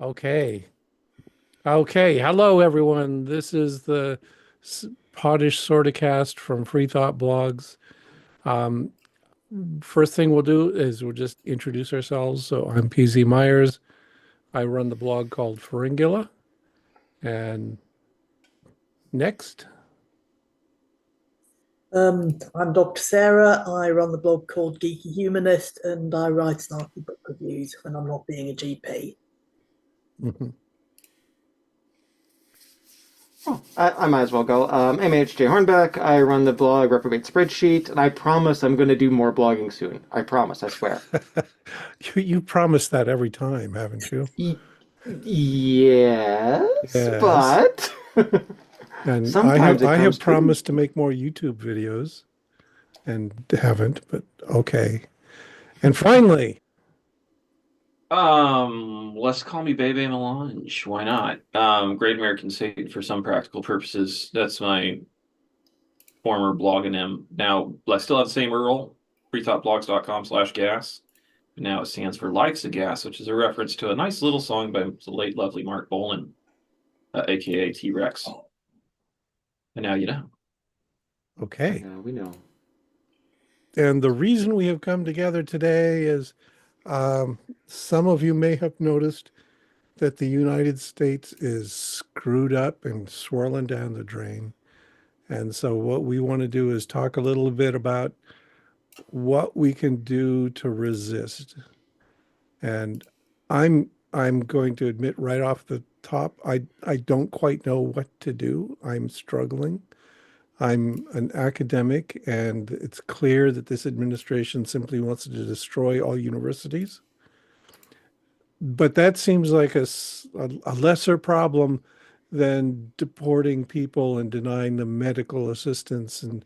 Okay. Okay. Hello, everyone. This is the Poddish Sorticast from Freethoughtblogs. Um, First thing we'll do is we'll just introduce ourselves. So I'm PZ Myers. I run the blog called Pharyngula. And next. I'm Dr. Sarah. I run the blog called Geeky Humanist, and I write snarky book reviews when I'm not being a GP. Mhm. Oh, I might as well go. I'm HJ Hornbeck. I run the blog Reprobate Spreadsheet, and I promise I'm going to do more blogging soon. I promise, I swear. You promise that every time, haven't you? Y- yes, Yes. but And I have sometimes it I comes have true. promised to make more YouTube videos and haven't, but okay. And finally, Let's call me Bebe Melange. Why not? Great American Satan for some practical purposes. That's my former blog name. Now, I still have the same URL, freethoughtblogs.com/gas. Now it stands for Likes a Gas, which is a reference to a nice little song by the late lovely Mark Bolan, aka T-Rex. And now you know. okay. We know. And the reason we have come together today is um, some of you may have noticed that the United States is screwed up and swirling down the drain. And so, what we want to do is talk a little bit about what we can do to resist. And I'm going to admit right off the top, I don't quite know what to do. I'm struggling. I'm an academic, and it's clear that this administration simply wants to destroy all universities. But that seems like a lesser problem than deporting people and denying them medical assistance and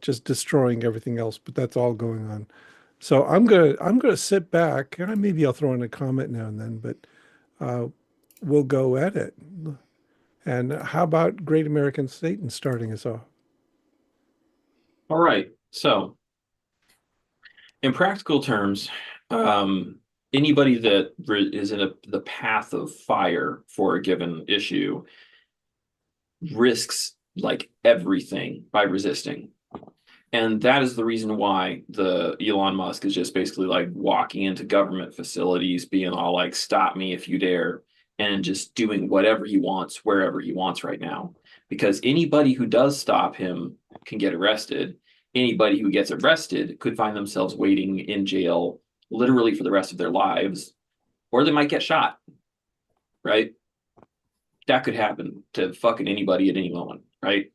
just destroying everything else. But that's all going on. So I'm gonna sit back, and maybe I'll throw in a comment now and then, but uh, we'll go at it. And how about Great American Satan starting us off? All right. So, in practical terms, anybody that is in the path of fire for a given issue risks like everything by resisting. And that is the reason why the Elon Musk is just basically like walking into government facilities, being all like, stop me if you dare, and just doing whatever he wants, wherever he wants right now. Because anybody who does stop him can get arrested. Anybody who gets arrested could find themselves waiting in jail literally for the rest of their lives, or they might get shot, right? That could happen to fucking anybody at any moment, right?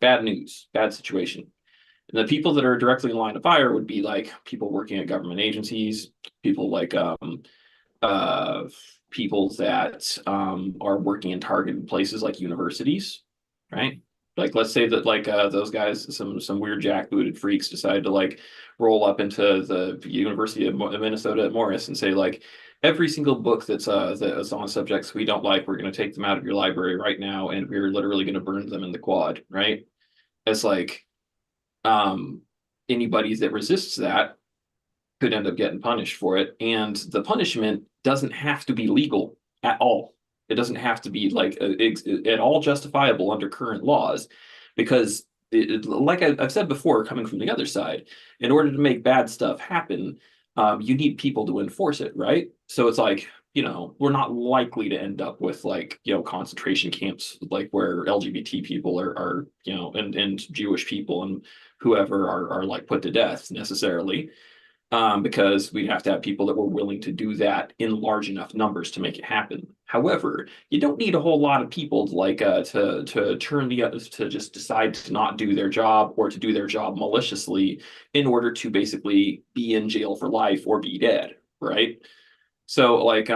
Bad news, bad situation. And the people that are directly in line of fire would be like people working at government agencies, people like uh, people that are working in targeted places like universities, right? Like let's say that like those guys, some weird jackbooted freaks decided to like roll up into the University of Minnesota at Morris and say like every single book that's on subjects we don't like, we're going to take them out of your library right now, and we're literally going to burn them in the quad, right? It's like um, anybody that resists that could end up getting punished for it. And the punishment doesn't have to be legal at all. It doesn't have to be like at all justifiable under current laws, because like I've said before, coming from the other side, in order to make bad stuff happen, you need people to enforce it, right? So it's like, we're not likely to end up with like, concentration camps, like where LGBT people are and Jewish people and whoever are like put to death necessarily, because we'd have to have people that were willing to do that in large enough numbers to make it happen. However, you don't need a whole lot of people to like to turn the to just decide to not do their job or to do their job maliciously in order to basically be in jail for life or be dead, right? So like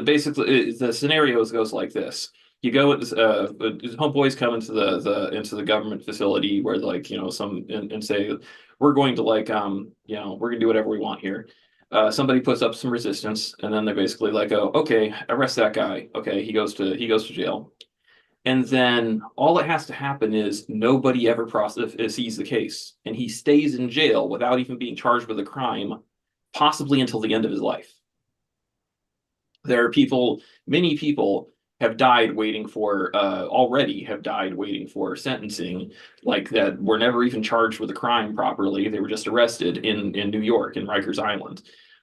basically the scenarios goes like this. You go homeboys come into the government facility where like some and say we're going to like we're gonna do whatever we want here. Somebody puts up some resistance, and then they're basically like, oh, okay, arrest that guy. Okay, he goes to jail. And then all that has to happen is nobody ever sees the case, and he stays in jail without even being charged with a crime, possibly until the end of his life. There are people, many people have died waiting for, already have died waiting for sentencing, like that were never even charged with a crime properly. They were just arrested in New York, in Rikers Island.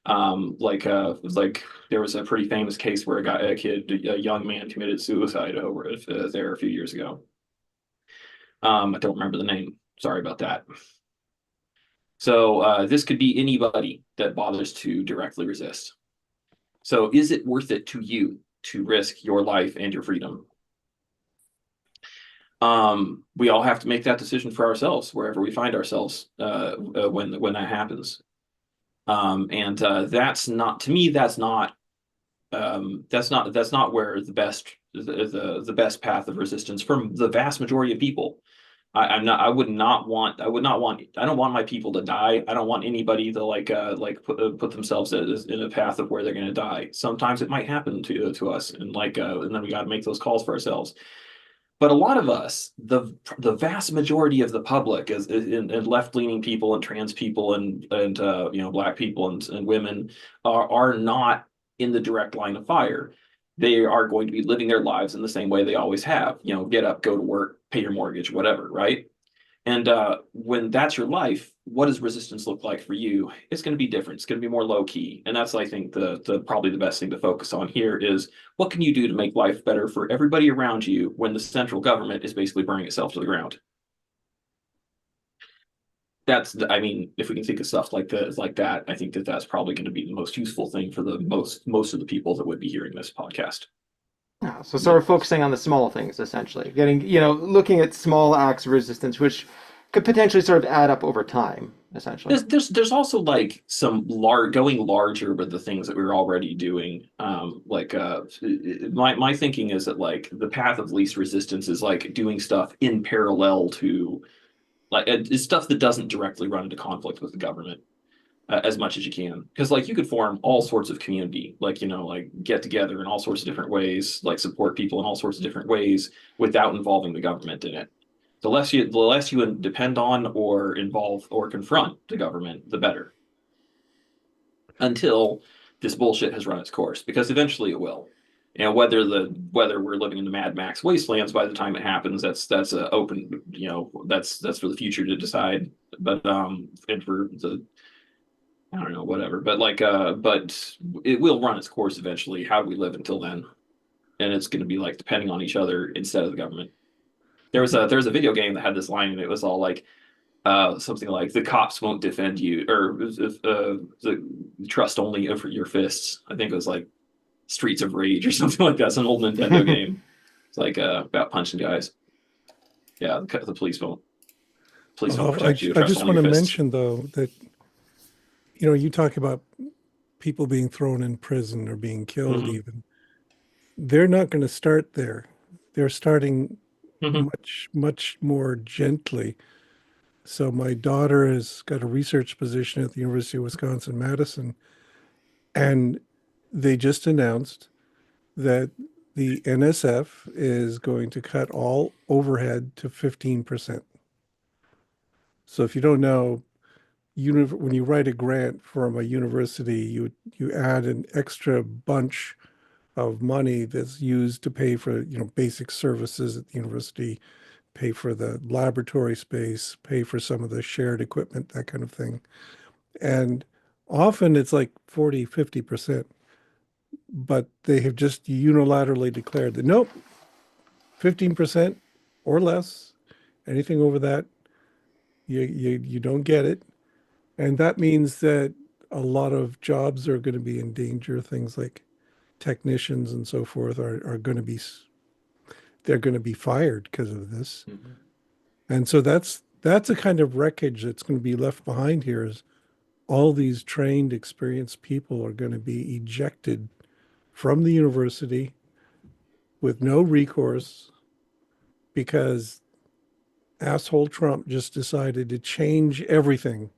It was like there was a pretty famous case where a young man committed suicide over it there a few years ago. I don't remember the name. Sorry about that. So this could be anybody that bothers to directly resist. So is it worth it to you to risk your life and your freedom? We all have to make that decision for ourselves wherever we find ourselves when that happens. That's not, to me, that's not where the best path of resistance from the vast majority of people. I don't want my people to die. I don't want anybody to put themselves in a path of where they're going to die. Sometimes it might happen to us, and then we got to make those calls for ourselves. But a lot of us, the vast majority of the public, and left-leaning people and trans people and Black people and women are not in the direct line of fire. They are going to be living their lives in the same way they always have. Get up, go to work, pay your mortgage, whatever, right? And when that's your life, what does resistance look like for you? It's going to be different. It's going to be more low key, and that's, I think, the probably the best thing to focus on here is what can you do to make life better for everybody around you when the central government is basically burning itself to the ground. If we can think of stuff like that, I think that's probably going to be the most useful thing for the most of the people that would be hearing this podcast. Yeah, so sort of focusing on the small things, essentially, looking at small acts of resistance, which could potentially sort of add up over time, essentially. There's also like some going larger with the things that we were already doing. My thinking is that like the path of least resistance is like doing stuff in parallel to it's stuff that doesn't directly run into conflict with the government. As much as you can, because you could form all sorts of community, get together in all sorts of different ways, support people in all sorts of different ways without involving the government in it. The less you depend on or involve or confront the government, the better. Until this bullshit has run its course, because eventually it will. Whether we're living in the Mad Max wastelands by the time it happens, that's open. That's for the future to decide. But and for the I don't know, whatever. But but it will run its course eventually. How do we live until then? And it's going to be depending on each other instead of the government. There was a video game that had this line, and it was all something like the cops won't defend you, or the trust only over your fists. I think it was like Streets of Rage or something like that. It's an old Nintendo game. It's about punching guys. Yeah, the police won't protect you. I just want to mention though that you talk about people being thrown in prison or being killed. Mhm. Even they're not going to start there. They're starting much more gently. So my daughter has got a research position at the University of Wisconsin-Madison, and they just announced that the NSF is going to cut all overhead to 15%. So if you don't know, when you write a grant from a university, you add an extra bunch of money that's used to pay for basic services at the university, pay for the laboratory space, pay for some of the shared equipment, that kind of thing. And often it's like 40-50%, but they have just unilaterally declared that nope, 15% or less, anything over that, you don't get it. And that means that a lot of jobs are going to be in danger. Things like technicians and so forth are going to be, they're going to be fired because of this. Mm-hmm. And so that's a kind of wreckage that's going to be left behind here, is all these trained, experienced people are going to be ejected from the university with no recourse because asshole Trump just decided to change everything.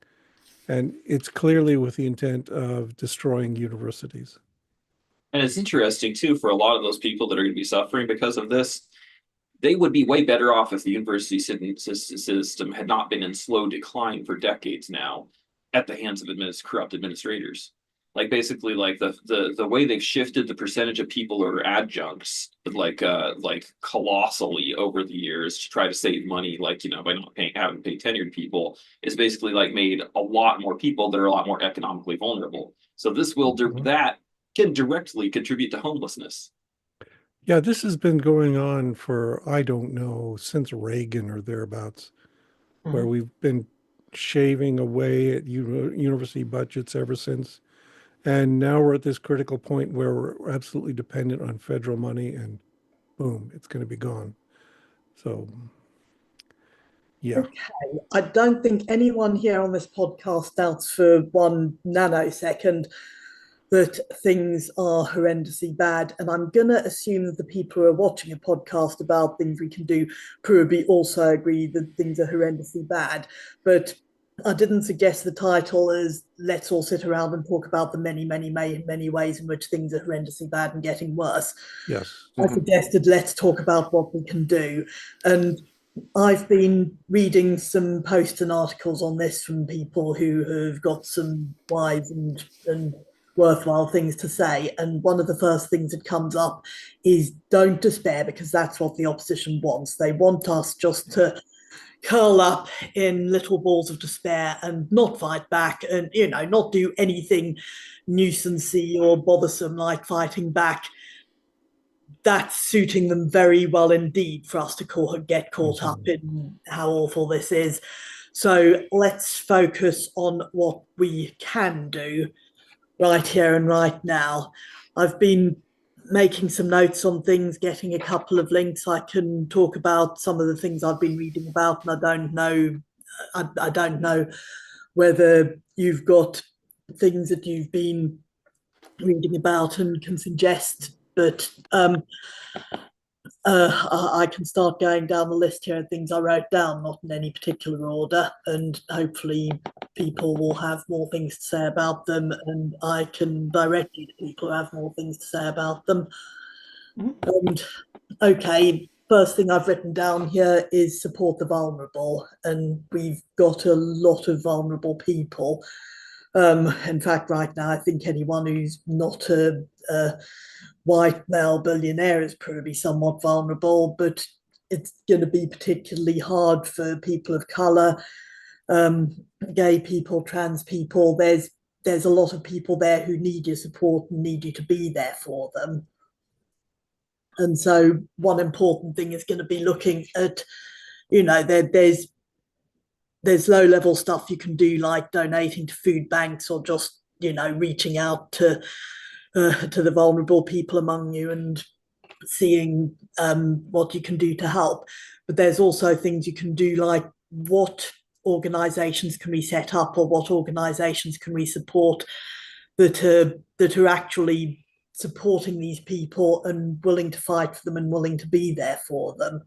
And it's clearly with the intent of destroying universities. And it's interesting, too, for a lot of those people that are going to be suffering because of this, they would be way better off if the university system had not been in slow decline for decades now at the hands of corrupt administrators. Like basically like the way they've shifted the percentage of people who are adjuncts like colossally over the years to try to save money, like, you know, by not paying having to pay tenured people, is basically like made a lot more people that are a lot more economically vulnerable. So this will that can directly contribute to homelessness. Yeah, this has been going on for, I don't know, since Reagan or thereabouts, where Mhm. we've been shaving away at university budgets ever since. And now we're at this critical point where we're absolutely dependent on federal money, and boom, it's going to be gone. So, yeah. Okay, I don't think anyone here on this podcast doubts for 1 nanosecond that things are horrendously bad. And I'm going to assume that the people who are watching a podcast about things we can do probably also agree that things are horrendously bad. But I didn't suggest the title as let's all sit around and talk about the many ways in which things are horrendously bad and getting worse. Yes. I suggested let's talk about what we can do. And I've been reading some posts and articles on this from people who have got some wise and worthwhile things to say. And one of the first things that comes up is don't despair, because that's what the opposition wants. They want us just to curl up in little balls of despair and not fight back and, you know, not do anything nuisancey or bothersome like fighting back. That's suiting them very well indeed for us to get caught up in how awful this is. So let's focus on what we can do right here and right now. I've been making some notes on things, getting a couple of links. I can talk about some of the things I've been reading about, and I don't know whether you've got things that you've been reading about and can suggest, but I can start going down the list here of things I wrote down, not in any particular order, and hopefully people will have more things to say about them, and I can direct you to people who have more things to say about them. And okay, first thing I've written down here is support the vulnerable, and we've got a lot of vulnerable people. In fact, right now, I think anyone who's not a white male billionaire is probably somewhat vulnerable, but it's going to be particularly hard for people of color, gay people, trans people. There's a lot of people there who need your support and need you to be there for them. And so one important thing is going to be looking at, you know, there's low level stuff you can do, like donating to food banks or just, you know, reaching out to the vulnerable people among you and seeing what you can do to help. But there's also things you can do, like what organizations can we set up, or what organizations can we support that are actually supporting these people and willing to fight for them and willing to be there for them.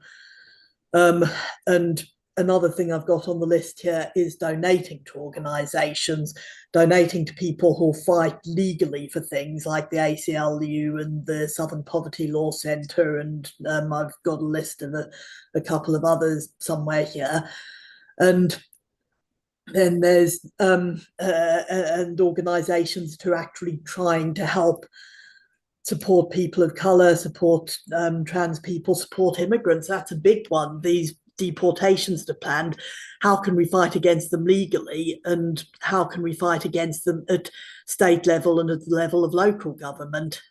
And another thing I've got on the list here is donating to organizations, donating to people who fight legally for things like the ACLU and the Southern Poverty Law Centre, and I've got a list of a couple of others somewhere here. And then there's and organizations that are actually trying to help support people of color, support trans people, support immigrants. That's a big one. These deportations that are planned, how can we fight against them legally, and how can we fight against them at state level and at the level of local government?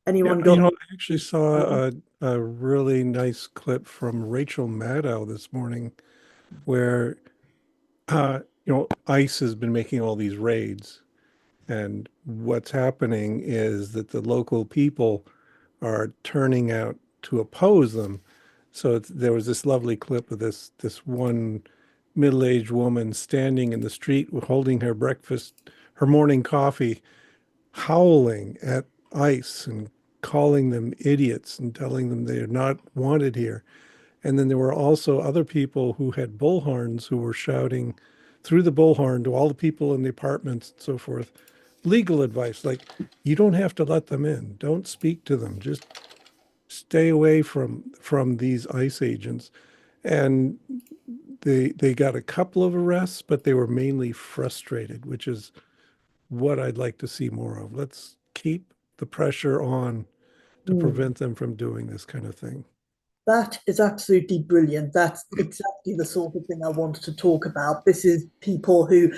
Anyone got? I actually saw a really nice clip from Rachel Maddow this morning where, ICE has been making all these raids. And what's happening is that the local people are turning out to oppose them. So there was this lovely clip of this one middle-aged woman standing in the street holding her breakfast, her morning coffee, howling at ICE and calling them idiots and telling them they are not wanted here. And then there were also other people who had bullhorns who were shouting through the bullhorn to all the people in the apartments and so forth, legal advice like, you don't have to let them in. Don't speak to them. Just stay away from these ICE agents. And they got a couple of arrests, but they were mainly frustrated, which is what I'd like to see more of. Let's keep the pressure on to prevent them from doing this kind of thing. That is absolutely brilliant. That's exactly the sort of thing I wanted to talk about. This is people who,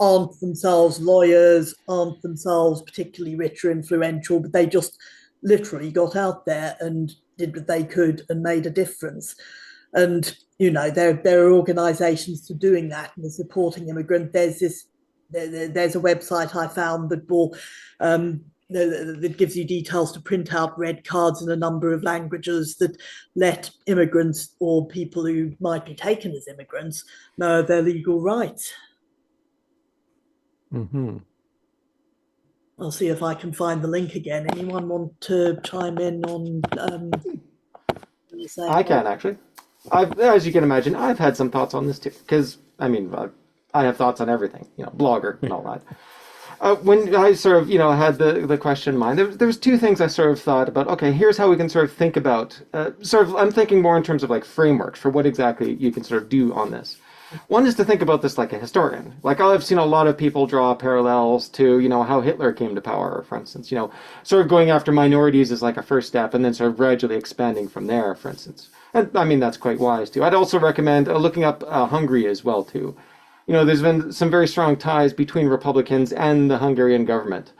aren't themselves lawyers, aren't themselves particularly rich or influential, but they just literally got out there and did what they could and made a difference. And there are organisations for doing that and supporting immigrants. There's a website I found that that gives you details to print out red cards in a number of languages that let immigrants or people who might be taken as immigrants know their legal rights. Mm-hmm. I'll see if I can find the link again. Anyone want to chime in on? I can actually. As you can imagine, I've had some thoughts on this too. Because I have thoughts on everything. Blogger and all that. When I sort of, had the question in mind, there was two things I sort of thought about. Okay, here's how we can sort of think about. I'm thinking more in terms of like frameworks for what exactly you can sort of do on this. One is to think about this like a historian. Like I've seen a lot of people draw parallels to, how Hitler came to power, for instance. Sort of going after minorities is like a first step, and then sort of gradually expanding from there, for instance. And I mean that's quite wise too. I'd also recommend looking up Hungary as well too. There's been some very strong ties between Republicans and the Hungarian government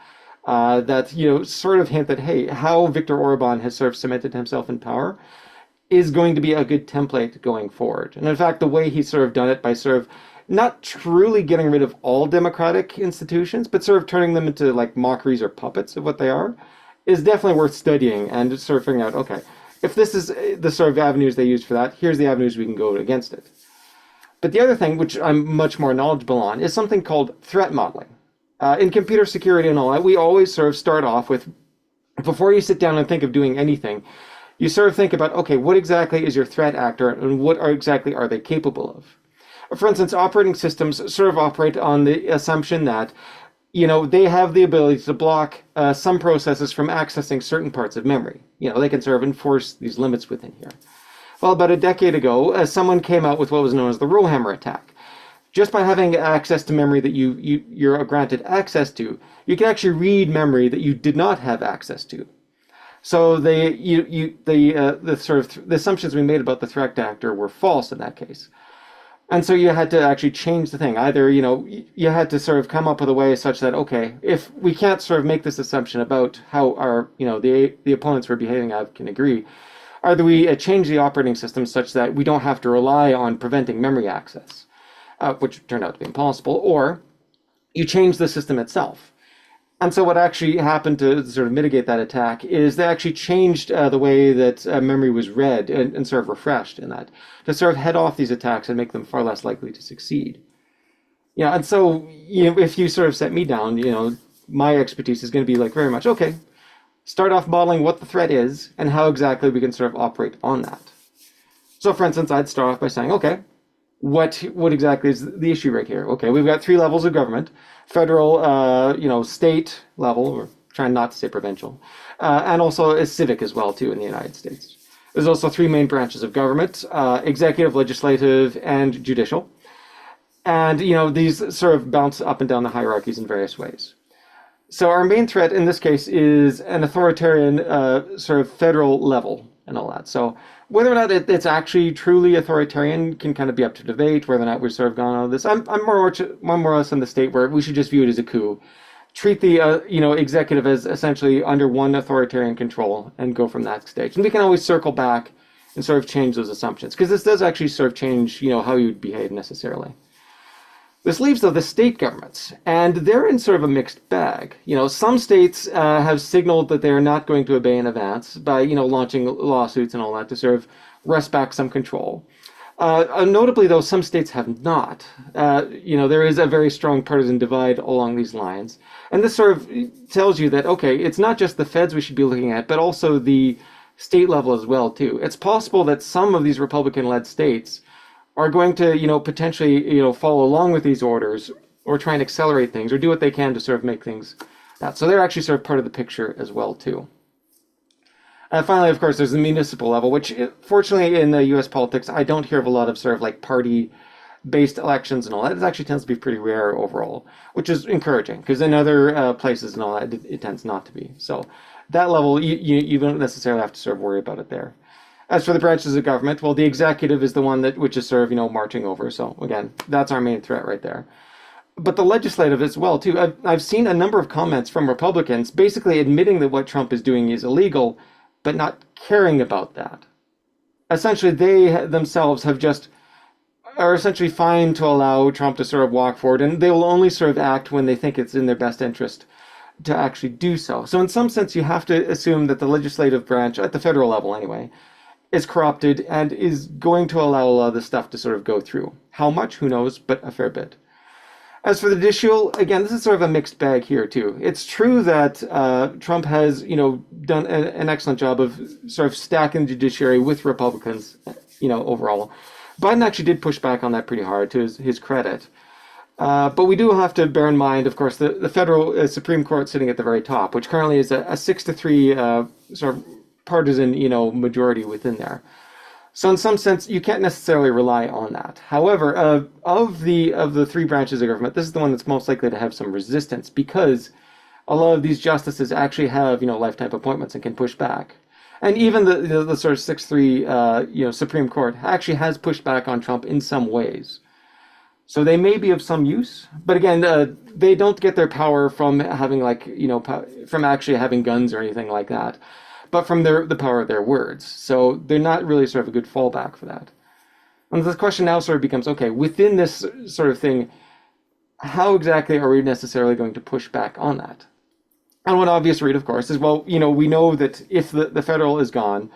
that, sort of hint that, hey, how Viktor Orban has sort of cemented himself in power is going to be a good template going forward. And in fact, the way he's sort of done it by sort of not truly getting rid of all democratic institutions, but sort of turning them into like mockeries or puppets of what they are, is definitely worth studying and just sort of figuring out, okay, if this is the sort of avenues they use for that, here's the avenues we can go against it. But the other thing, which I'm much more knowledgeable on, is something called threat modeling. In computer security and all that, we always sort of start off with, before you sit down and think of doing anything, you sort of think about, okay, what exactly is your threat actor and what exactly are they capable of? For instance, operating systems sort of operate on the assumption that, they have the ability to block some processes from accessing certain parts of memory. They can sort of enforce these limits within here. Well, about a decade ago, someone came out with what was known as the Rollhammer attack. Just by having access to memory that you're granted access to, you can actually read memory that you did not have access to. So the assumptions we made about the threat actor were false in that case. And so you had to actually change the thing. Either, you had to sort of come up with a way such that, okay, if we can't sort of make this assumption about how our, the opponents we're behaving at can agree, either we change the operating system such that we don't have to rely on preventing memory access, which turned out to be impossible, or you change the system itself. And so what actually happened to sort of mitigate that attack is they actually changed the way that memory was read and sort of refreshed in that, to sort of head off these attacks and make them far less likely to succeed. And so if you sort of set me down, my expertise is going to be like very much, okay, start off modeling what the threat is and how exactly we can sort of operate on that. So for instance, I'd start off by saying, okay, what exactly is the issue right here? Okay, we've got 3 levels of government: federal, state level, we're trying not to say provincial, and also a civic as well too in the United States. There's also 3 main branches of government: executive, legislative, and judicial. And these sort of bounce up and down the hierarchies in various ways. So our main threat in this case is an authoritarian sort of federal level and all that. So whether or not it's actually truly authoritarian can kind of be up to debate, whether or not we've sort of gone on this. I'm more or less in the state where we should just view it as a coup. Treat the executive as essentially under one authoritarian control and go from that stage. And we can always circle back and sort of change those assumptions, because this does actually sort of change how you'd behave necessarily. This leaves, though, the state governments, and they're in sort of a mixed bag. Some states have signaled that they're not going to obey in advance by, launching lawsuits and all that to sort of wrest back some control. Notably, though, some states have not. There is a very strong partisan divide along these lines. And this sort of tells you that, okay, it's not just the feds we should be looking at, but also the state level as well, too. It's possible that some of these Republican-led states are going to, potentially, follow along with these orders or try and accelerate things or do what they can to sort of make things that. So they're actually sort of part of the picture as well, too. And finally, of course, there's the municipal level, which fortunately in the U.S. politics, I don't hear of a lot of sort of like party based elections and all that, it actually tends to be pretty rare overall, which is encouraging because in other places and all that, it tends not to be. So that level, you don't necessarily have to sort of worry about it there. As for the branches of government, well, the executive is the one which is sort of, marching over. So again, that's our main threat right there. But the legislative as well, too. I've seen a number of comments from Republicans basically admitting that what Trump is doing is illegal, but not caring about that. Essentially, they themselves are essentially fine to allow Trump to sort of walk forward, and they will only sort of act when they think it's in their best interest to actually do so. So in some sense, you have to assume that the legislative branch, at the federal level anyway, is corrupted and is going to allow a lot of this stuff to sort of go through. How much? Who knows, but a fair bit. As for the judicial, again, this is sort of a mixed bag here too. It's true that Trump has, done an excellent job of sort of stacking the judiciary with Republicans, overall. Biden actually did push back on that pretty hard, to his credit. But we do have to bear in mind, of course, the federal Supreme Court sitting at the very top, which currently is a 6-3 sort of partisan, majority within there. So in some sense, you can't necessarily rely on that. However, of the three branches of government, this is the one that's most likely to have some resistance because a lot of these justices actually have, lifetime appointments and can push back. And even the sort of 6-3, Supreme Court actually has pushed back on Trump in some ways. So they may be of some use, but again, they don't get their power from having from actually having guns or anything like that, but from the power of their words. So they're not really sort of a good fallback for that. And the question now sort of becomes, okay, within this sort of thing, how exactly are we necessarily going to push back on that? And one obvious read, of course, is, well, we know that if the federal is gone,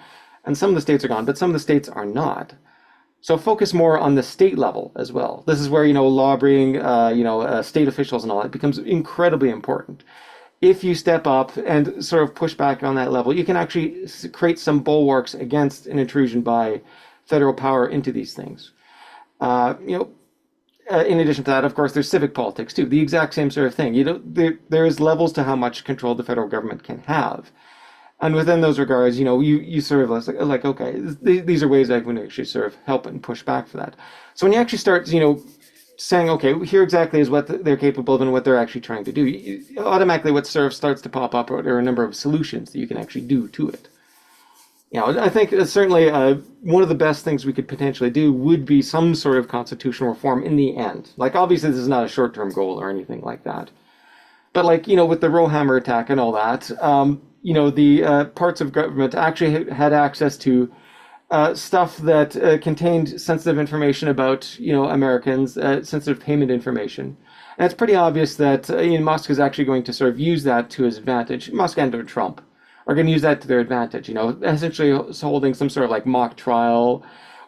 and some of the states are gone, but some of the states are not. So focus more on the state level as well. This is where, lobbying, state officials and all that becomes incredibly important. If you step up and sort of push back on that level, you can actually create some bulwarks against an intrusion by federal power into these things. In addition to that, of course, there's civic politics too. The exact same sort of thing. There is levels to how much control the federal government can have. And within those regards, you sort of like, okay, these are ways I can actually sort of help and push back for that. So when you actually start, saying, okay, here exactly is what they're capable of and what they're actually trying to do, automatically what sort of starts to pop up are a number of solutions that you can actually do to it. I think certainly one of the best things we could potentially do would be some sort of constitutional reform in the end. Like, obviously, this is not a short-term goal or anything like that. But with the Roehammer attack and all that, the parts of government actually had access to stuff that contained sensitive information about, Americans, sensitive payment information. And it's pretty obvious that Musk is actually going to sort of use that to his advantage. Musk and Trump are going to use that to their advantage, essentially holding some sort of mock trial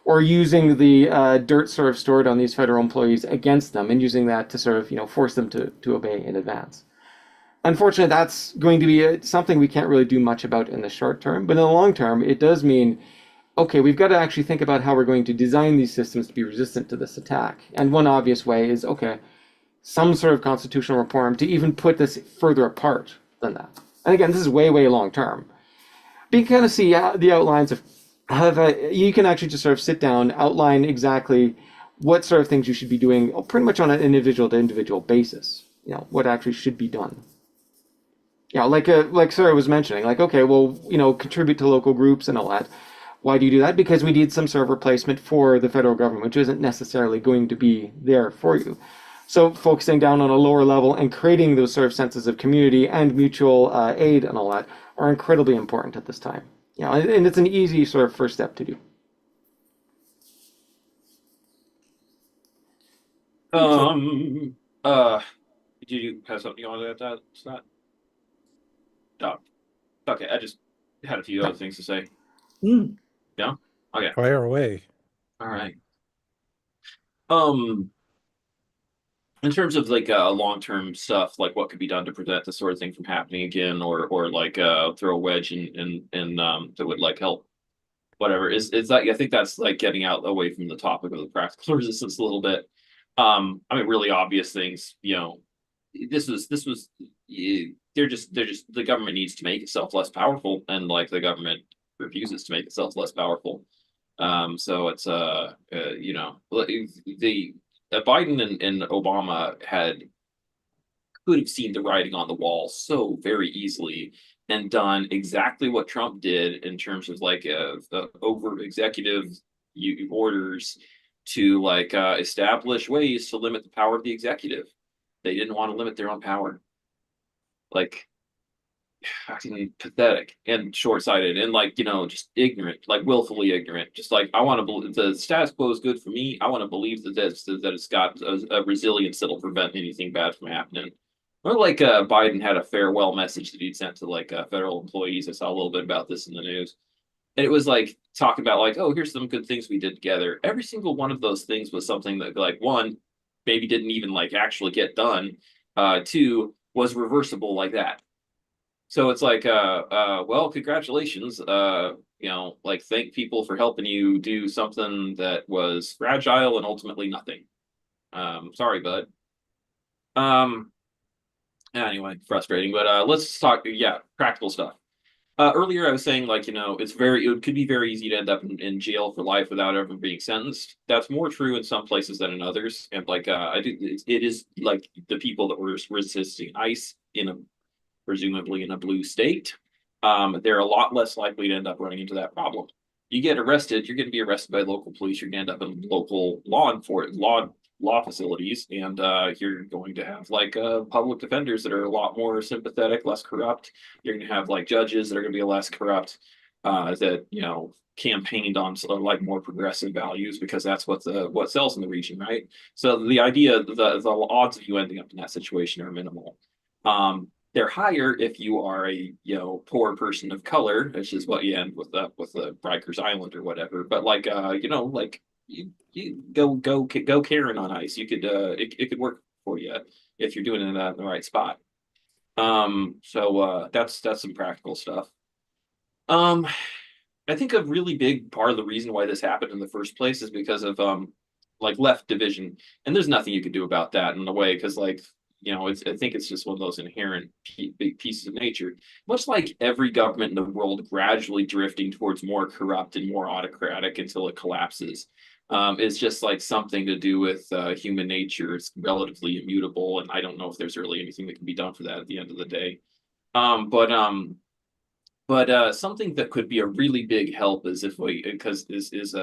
or using the dirt sort of stored on these federal employees against them and using that to sort of, force them to obey in advance. Unfortunately, that's going to be something we can't really do much about in the short term, but in the long term, it does mean, okay, we've got to actually think about how we're going to design these systems to be resistant to this attack. And one obvious way is, okay, some sort of constitutional reform to even put this further apart than that. And again, this is way, way long term. But you kind of see the outlines of how you can actually just sort of sit down, outline exactly what sort of things you should be doing, pretty much on an individual to individual basis. What actually should be done. Like Sarah was mentioning, okay, well, contribute to local groups and all that. Why do you do that? Because we need some sort of replacement for the federal government, which isn't necessarily going to be there for you. So focusing down on a lower level and creating those sort of senses of community and mutual aid and all that are incredibly important at this time. And it's an easy sort of first step to do. Did you have something you wanted to add to that? No. Okay, I just had a few other things to say. Yeah? Okay. Fire away. All right. In terms of long-term stuff, what could be done to prevent this sort of thing from happening again, or throw a wedge in that would help, whatever is that, I think that's getting out away from the topic of the practical resistance a little bit. Really obvious things. This was they're just the government needs to make itself less powerful, and the government refuses to make itself less powerful. So it's Biden and Obama could have seen the writing on the wall so very easily and done exactly what Trump did in terms of like over executive orders to like establish ways to limit the power of the executive. They didn't want to limit their own power. Like, fucking pathetic and short-sighted and like, just ignorant, like willfully ignorant. Just like, I want to believe the status quo is good for me. I want to believe that it's got a resilience that'll prevent anything bad from happening. Or like Biden had a farewell message that he'd sent to like federal employees. I saw a little bit about this in the news. And it was like talking about like, oh, here's some good things we did together. Every single one of those things was something that like, one, maybe didn't even like actually get done. Two, was reversible like that. So it's like, well, congratulations. Like thank people for helping you do something that was fragile and ultimately nothing. Sorry, bud. Anyway, frustrating, but let's talk, yeah, practical stuff. Earlier I was saying like, it could be very easy to end up in jail for life without ever being sentenced. That's more true in some places than in others. And like, it is like the people that were resisting ICE presumably in a blue state, they're a lot less likely to end up running into that problem. You get arrested, you're going to be arrested by local police. You're going to end up in local law facilities, and you're going to have like public defenders that are a lot more sympathetic, less corrupt. You're going to have like judges that are going to be less corrupt, that campaigned on like more progressive values because that's what sells in the region, right? So the idea, the odds of you ending up in that situation are minimal. They're higher if you are a poor person of color, which is what you end with the Rikers Island or whatever. But like like you go Karen on ICE. You could it could work for you if you're doing it in the right spot. So that's some practical stuff. I think a really big part of the reason why this happened in the first place is because of like left division, and there's nothing you can do about that in a way because like. I think it's just one of those inherent big pieces of nature. Much like every government in the world gradually drifting towards more corrupt and more autocratic until it collapses. It's just like something to do with human nature. It's relatively immutable, and I don't know if there's really anything that can be done for that at the end of the day. But something that could be a really big help is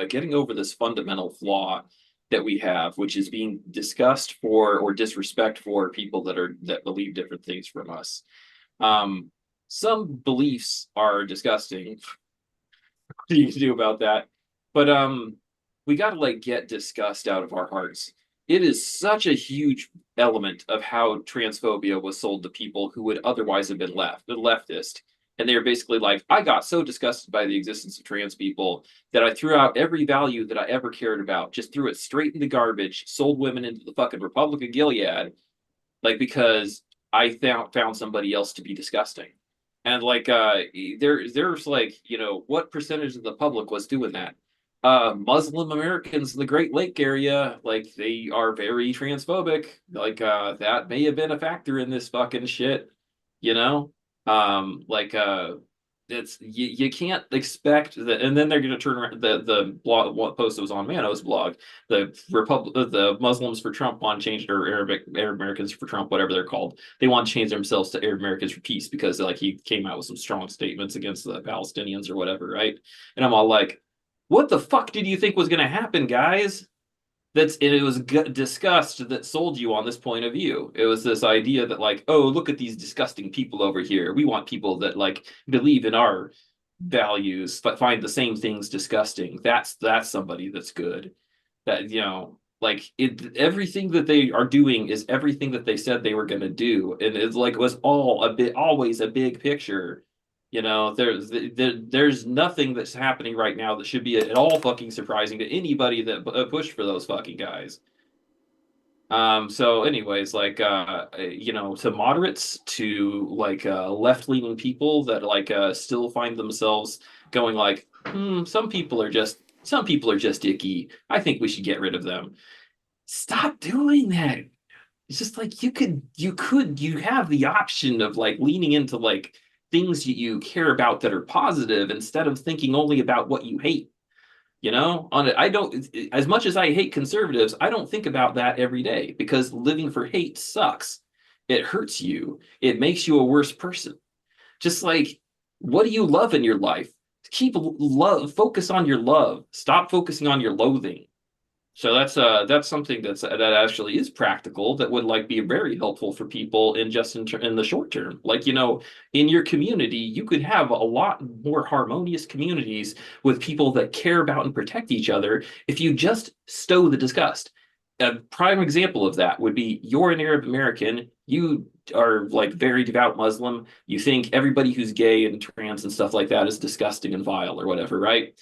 getting over this fundamental flaw that we have, which is being disgust for or disrespect for people that believe different things from us. Some beliefs are disgusting. What do you do about that? But we got to like get disgust out of our hearts. It is such a huge element of how transphobia was sold to people who would otherwise have been leftist. And they were basically like, I got so disgusted by the existence of trans people that I threw out every value that I ever cared about, just threw it straight in the garbage, sold women into the fucking Republic of Gilead, like because I found somebody else to be disgusting. And like there's like, what percentage of the public was doing that? Muslim Americans in the Great Lake area, like they are very transphobic. Like that may have been a factor in this fucking shit, you know? Like it's you can't expect that, and then they're going to turn around the blog post that was on Mano's blog. The Muslims for Trump want to change their Arab Americans for Trump, whatever they're called. They want to change themselves to Arab Americans for peace because like he came out with some strong statements against the Palestinians or whatever, right? And I'm all like, what the fuck did you think was going to happen, guys? It was disgust that sold you on this point of view. It was this idea that like, oh, look at these disgusting people over here. We want people that like believe in our values but find the same things disgusting. That's somebody that's good. That like everything that they are doing is everything that they said they were going to do, and it's like it was always a big picture. There's nothing that's happening right now that should be at all fucking surprising to anybody that pushed for those fucking guys. So anyways, like, to moderates, to like left-leaning people that like still find themselves going like, some people are just icky. I think we should get rid of them. Stop doing that. It's just like you have the option of like leaning into like things you care about that are positive instead of thinking only about what you hate. You know, on it, I don't, as much as I hate conservatives, I don't think about that every day because living for hate sucks. It hurts you. It makes you a worse person. Just like, what do you love in your life? Keep love, focus on your love. Stop focusing on your loathing. So that's something that actually is practical that would like be very helpful for people in just in the short term. Like, you know, in your community, you could have a lot more harmonious communities with people that care about and protect each other if you just stow the disgust. A prime example of that would be you're an Arab American, you are like very devout Muslim, you think everybody who's gay and trans and stuff like that is disgusting and vile or whatever, right?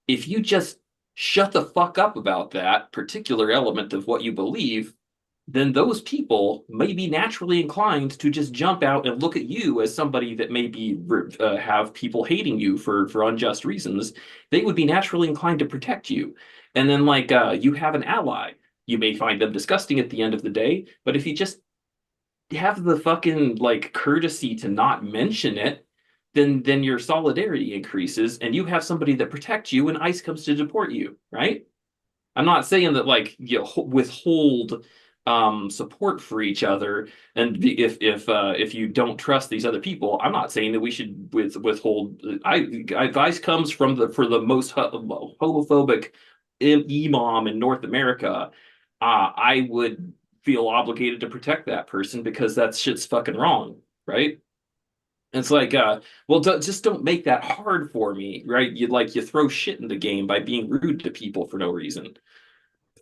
If you just shut the fuck up about that particular element of what you believe, then those people may be naturally inclined to just jump out and look at you as somebody that maybe have people hating you for unjust reasons. They would be naturally inclined to protect you. And then like you have an ally. You may find them disgusting at the end of the day, but if you just have the fucking like courtesy to not mention it, then your solidarity increases and you have somebody that protects you when ICE comes to deport you, right? I'm not saying that like you withhold support for each other, and if you don't trust these other people, I'm not saying that we should withhold. Advice comes from the for the most homophobic imam in North America. I would feel obligated to protect that person because that shit's fucking wrong, right? It's like, well, just don't make that hard for me, right? You throw shit in the game by being rude to people for no reason.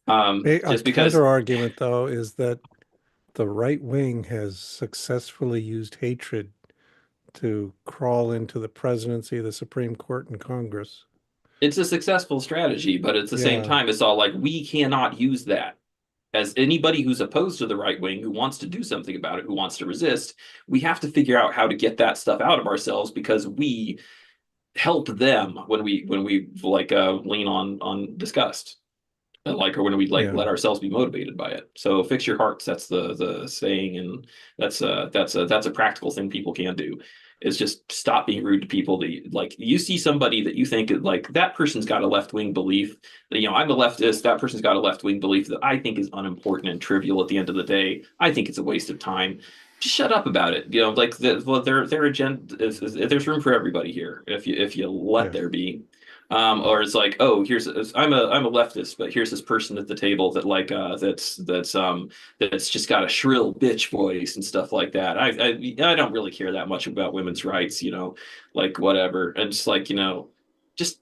A Just because counter argument, though, is that the right wing has successfully used hatred to crawl into the presidency, the Supreme Court, and Congress. it's a successful strategy, but at the same Yeah, time, it's all like we cannot use that. As anybody who's opposed to the right wing, who wants to do something about it, who wants to resist, we have to figure out how to get that stuff out of ourselves because we help them when we like lean on disgust. Like or when we like yeah, let ourselves be motivated by it. So fix your hearts. That's the saying, and that's a practical thing people can do. Is just stop being rude to people. That like you see somebody that you think like that person's got a left wing belief. That, you know, I'm a leftist. That person's got a left wing belief that I think is unimportant and trivial. At the end of the day, I think it's a waste of time. Just shut up about it. You know, like their agenda there's room for everybody here if you let yeah, there be. Or it's like, oh, I'm a leftist, but here's this person at the table that like that's just got a shrill bitch voice and stuff like that. I don't really care that much about women's rights, you know, like whatever, and just like you know, just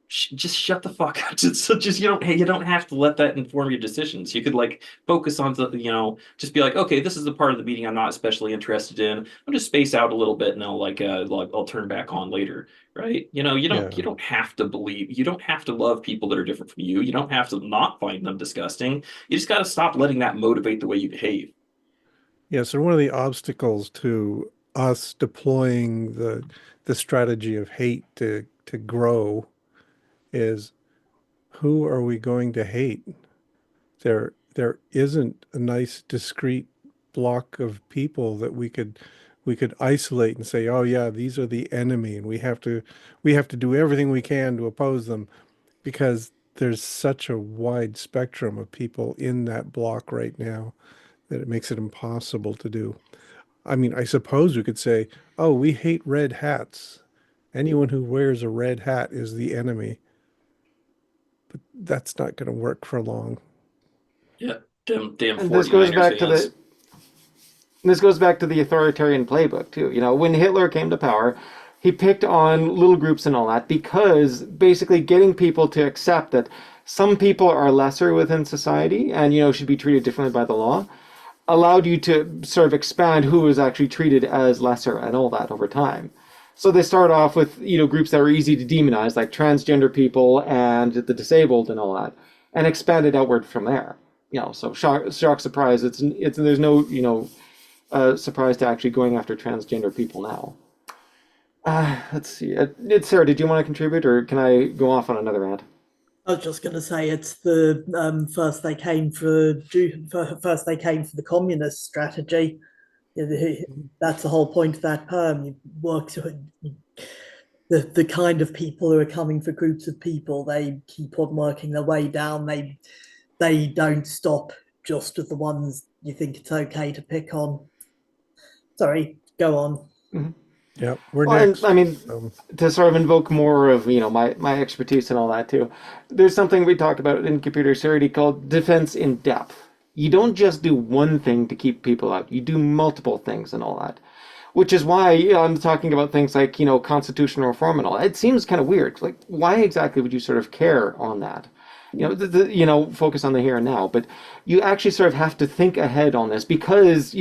shut the fuck up. Just you don't have to let that inform your decisions. You could like focus on the you know just be like, okay, this is the part of the meeting I'm not especially interested in. I'll just space out a little bit and I'll turn back on later, right? You know, you yeah. don't have to believe, you don't have to love people that are different from you. You don't have to not find them disgusting. You just got to stop letting that motivate the way you behave. Yeah, so one of the obstacles to us deploying the strategy of hate to grow is who are we going to hate? There isn't a nice discrete block of people that we could isolate and say, oh yeah, these are the enemy, and we have to do everything we can to oppose them because there's such a wide spectrum of people in that block right now that it makes it impossible to do. I mean, I suppose we could say, oh, we hate red hats. Anyone who wears a red hat is the enemy. That's not going to work for long. Yeah, damn And this goes 49ers back to fans. the authoritarian playbook too. You know, when Hitler came to power, he picked on little groups and all that because basically getting people to accept that some people are lesser within society and you know should be treated differently by the law allowed you to sort of expand who was actually treated as lesser and all that over time. So they start off with you know groups that were easy to demonize, like transgender people and the disabled and all that, and expanded outward from there. You know, so shock, surprise. It's there's no you know surprise to actually going after transgender people now. Let's see. Sarah, did you want to contribute, or can I go off on another rant? I was just going to say it's the first they came first they came for the communist strategy. That's the whole point of that perm. You work the kind of people who are coming for groups of people, they keep on working their way down. They don't stop just at the ones you think it's okay to pick on. Sorry, go on. Mhm. Yeah, we're Well, and next. I mean, So, to sort of invoke more of, my expertise and all that too, there's something we talk about in computer security called defense in depth. You don't just do one thing to keep people out. You do multiple things and all that. Which is why, I'm talking about things like, constitutional reform and all. It seems kind of weird. Like, why exactly would you sort of care on that? Focus on the here and now. But you actually sort of have to think ahead on this because,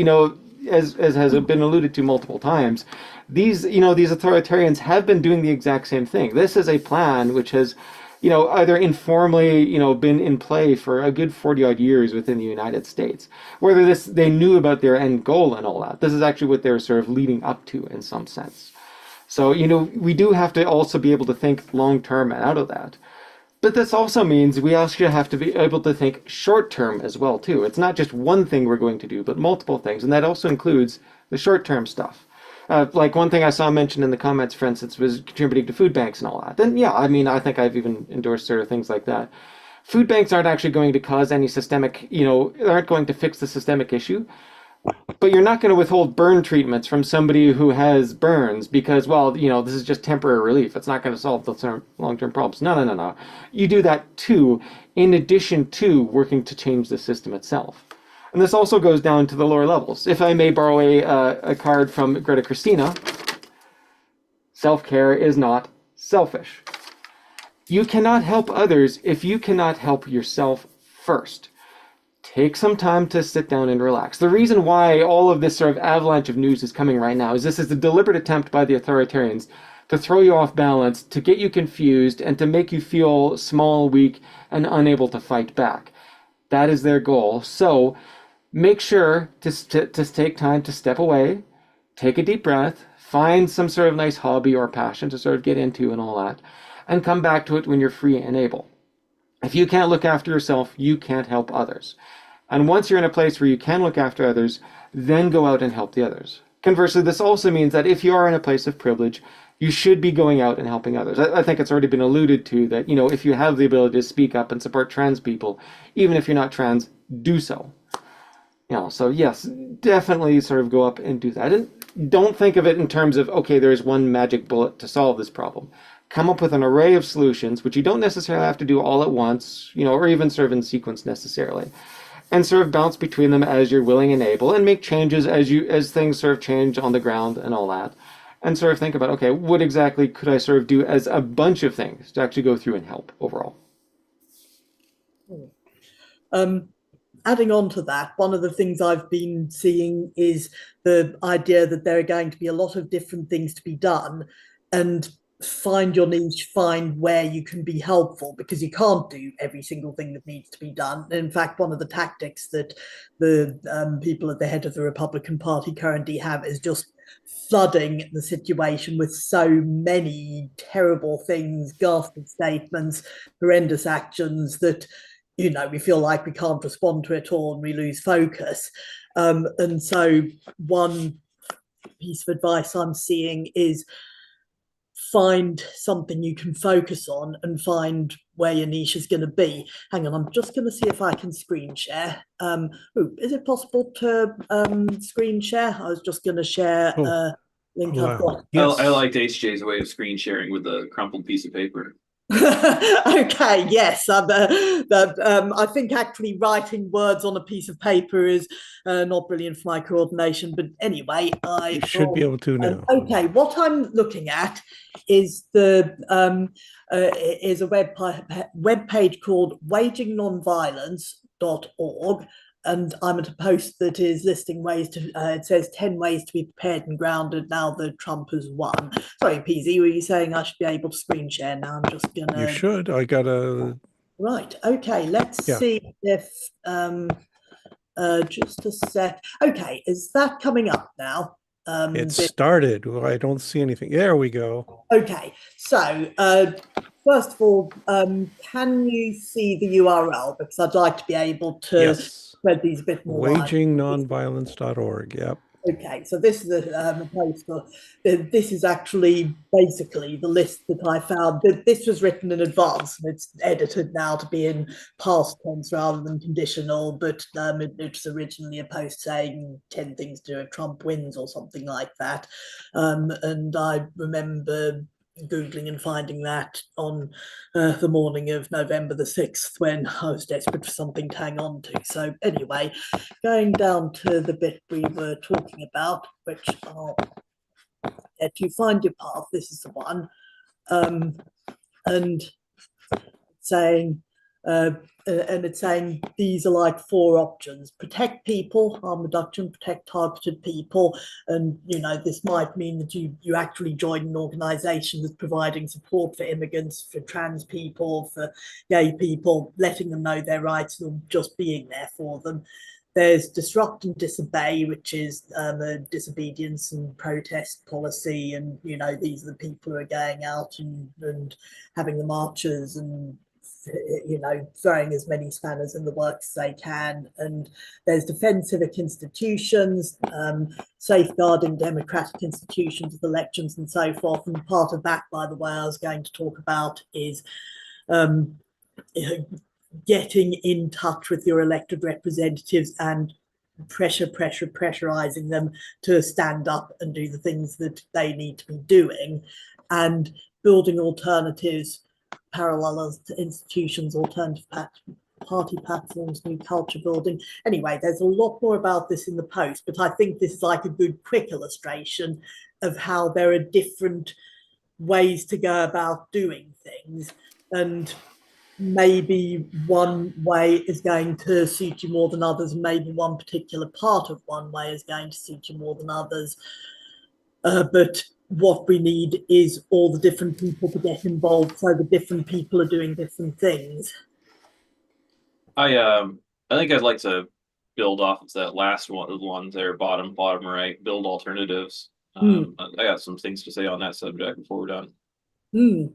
as has been alluded to multiple times, these authoritarians have been doing the exact same thing. This is a plan which has, either informally, been in play for a good 40 odd years within the United States. Whether they knew about their end goal and all that, this is actually what they're sort of leading up to in some sense. So, we do have to also be able to think long term out of that. But this also means we also have to be able to think short term as well too. It's not just one thing we're going to do, but multiple things, and that also includes the short term stuff. Like one thing I saw mentioned in the comments, for instance, was contributing to food banks and all that. And yeah, I mean, I think I've even endorsed sort of things like that. Food banks aren't actually going to cause any systemic, aren't going to fix the systemic issue. But you're not going to withhold burn treatments from somebody who has burns because, well, this is just temporary relief. It's not going to solve the long-term problems. No. You do that too, in addition to working to change the system itself. And this also goes down to the lower levels. If I may borrow a card from Greta Christina, self-care is not selfish. You cannot help others if you cannot help yourself first. Take some time to sit down and relax. The reason why all of this sort of avalanche of news is coming right now is this is a deliberate attempt by the authoritarians to throw you off balance, to get you confused, and to make you feel small, weak, and unable to fight back. That is their goal. So make sure to take time to step away, take a deep breath, find some sort of nice hobby or passion to sort of get into and all that, and come back to it when you're free and able. If you can't look after yourself, you can't help others. And once you're in a place where you can look after others, then go out and help the others. Conversely, this also means that if you are in a place of privilege, you should be going out and helping others. I think it's already been alluded to that, if you have the ability to speak up and support trans people, even if you're not trans, do so. So yes, definitely sort of go up and do that. And don't think of it in terms of, okay, there's one magic bullet to solve this problem. Come up with an array of solutions, which you don't necessarily have to do all at once, or even sort of in sequence necessarily. And sort of bounce between them as you're willing and able, and make changes as things sort of change on the ground and all that. And sort of think about, okay, what exactly could I sort of do as a bunch of things to actually go through and help overall? Adding on to that, one of the things I've been seeing is the idea that there are going to be a lot of different things to be done, and find your niche, find where you can be helpful, because you can't do every single thing that needs to be done. In fact, one of the tactics that the people at the head of the Republican Party currently have is just flooding the situation with so many terrible things, ghastly statements, horrendous actions that we feel like we can't respond to it all and we lose focus. And so one piece of advice I'm seeing is find something you can focus on and find where your niche is going to be. Hang on, I'm just going to see if I can screen share. Is it possible to screen share? I was just going to share a link I've got. Yes. I liked HJ's way of screen sharing with a crumpled piece of paper. Okay, yes. I think actually writing words on a piece of paper is not brilliant for my coordination. But anyway, You should be able to now. Okay, what I'm looking at is is a web page called wagingnonviolence.org. And I'm at a post that is listing ways to, it says 10 ways to be prepared and grounded now that Trump has won. Sorry, PZ, were you saying I should be able to screen share now? I'm just going to... You should. I got a... Right, okay, let's see if... just a sec. Okay, is that coming up now? It started. Well, I don't see anything. There we go. Okay, so... first of all, can you see the URL? Because I'd like to be able to spread these a bit more. Wagingnonviolence.org, yep. Okay, so this is a post for this is actually basically the list that I found. This was written in advance and it's edited now to be in past tense rather than conditional, but it was originally a post saying 10 things to do if Trump wins or something like that. And I remember Googling and finding that on the morning of November the 6th when I was desperate for something to hang on to. So anyway, going down to the bit we were talking about, which are to find your path, this is the one, and saying, and it's saying these are like 4 options: protect people, harm reduction, protect targeted people. And this might mean that you actually join an organization that's providing support for immigrants, for trans people, for gay people, letting them know their rights and just being there for them. There's disrupt and disobey, which is a disobedience and protest policy. And these are the people who are going out and having the marches and throwing as many spanners in the works as they can. And there's defend civic institutions, safeguarding democratic institutions of elections and so forth. And part of that, by the way, I was going to talk about is getting in touch with your elected representatives and pressurizing them to stand up and do the things that they need to be doing, and building alternatives, parallel to institutions, alternative party platforms, new culture building. Anyway, there's a lot more about this in the post, but I think this is like a good quick illustration of how there are different ways to go about doing things. And maybe one way is going to suit you more than others. Maybe one particular part of one way is going to suit you more than others. But what we need is all the different people to get involved, so the different people are doing different things. I think I'd like to build off of that last one there, bottom right, build alternatives. I got some things to say on that subject before we're done.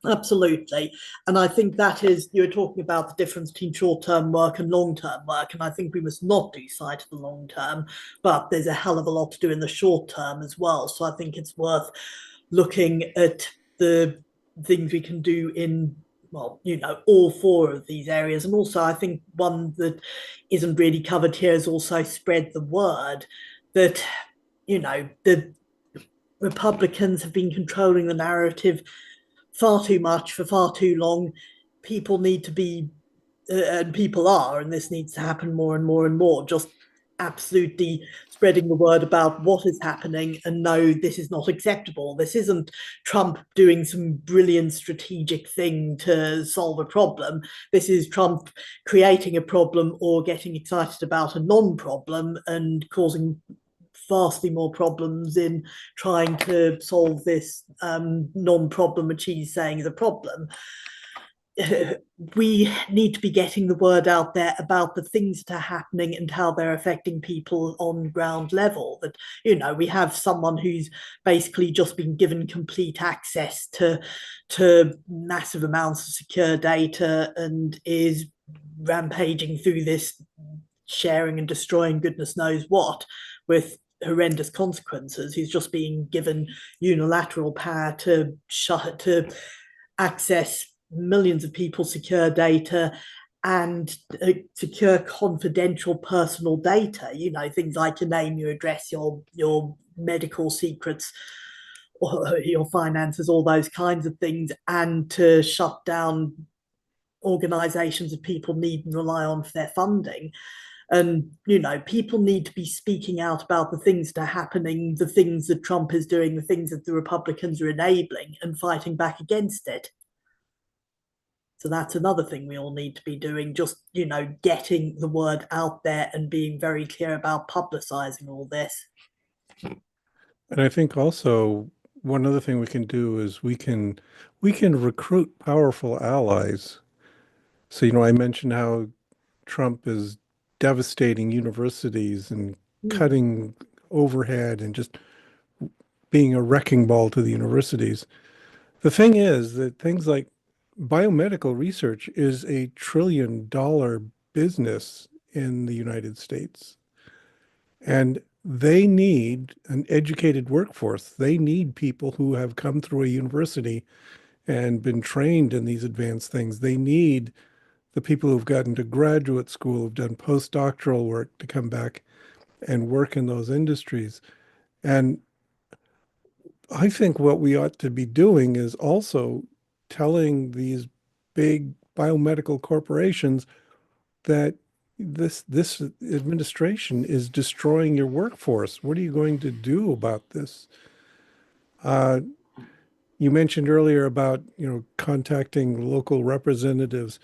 Absolutely. And I think that is, you were talking about the difference between short-term work and long-term work, and I think we must not lose sight of the long term, but there's a hell of a lot to do in the short term as well. So I think it's worth looking at the things we can do in, well, all 4 of these areas. And also I think one that isn't really covered here is also spread the word that the Republicans have been controlling the narrative far too much for far too long. People need to be, and people are, and this needs to happen more and more and more, just absolutely spreading the word about what is happening. And no, this is not acceptable. This isn't Trump doing some brilliant strategic thing to solve a problem. This is Trump creating a problem or getting excited about a non-problem and causing vastly more problems in trying to solve this non-problem which he's saying is a problem. We need to be getting the word out there about the things that are happening and how they're affecting people on ground level. That we have someone who's basically just been given complete access to massive amounts of secure data and is rampaging through this, sharing and destroying goodness knows what, with horrendous consequences. He's just being given unilateral power to access millions of people's secure data and secure confidential personal data. Things like your name, your address, your medical secrets, or your finances, all those kinds of things, and to shut down organizations that people need and rely on for their funding. And people need to be speaking out about the things that are happening, the things that Trump is doing, the things that the Republicans are enabling, and fighting back against it. So that's another thing we all need to be doing, just getting the word out there and being very clear about publicizing all this. And I think also one other thing we can do is we can recruit powerful allies. So, I mentioned how Trump is devastating universities and cutting overhead and just being a wrecking ball to the universities. The thing is that things like biomedical research is a $1 trillion business in the United States. And they need an educated workforce. They need people who have come through a university and been trained in these advanced things. They need the people who've gotten to graduate school, who've done postdoctoral work to come back and work in those industries. And I think what we ought to be doing is also telling these big biomedical corporations that this administration is destroying your workforce. What are you going to do about this? Uh, you mentioned earlier about, contacting local representatives,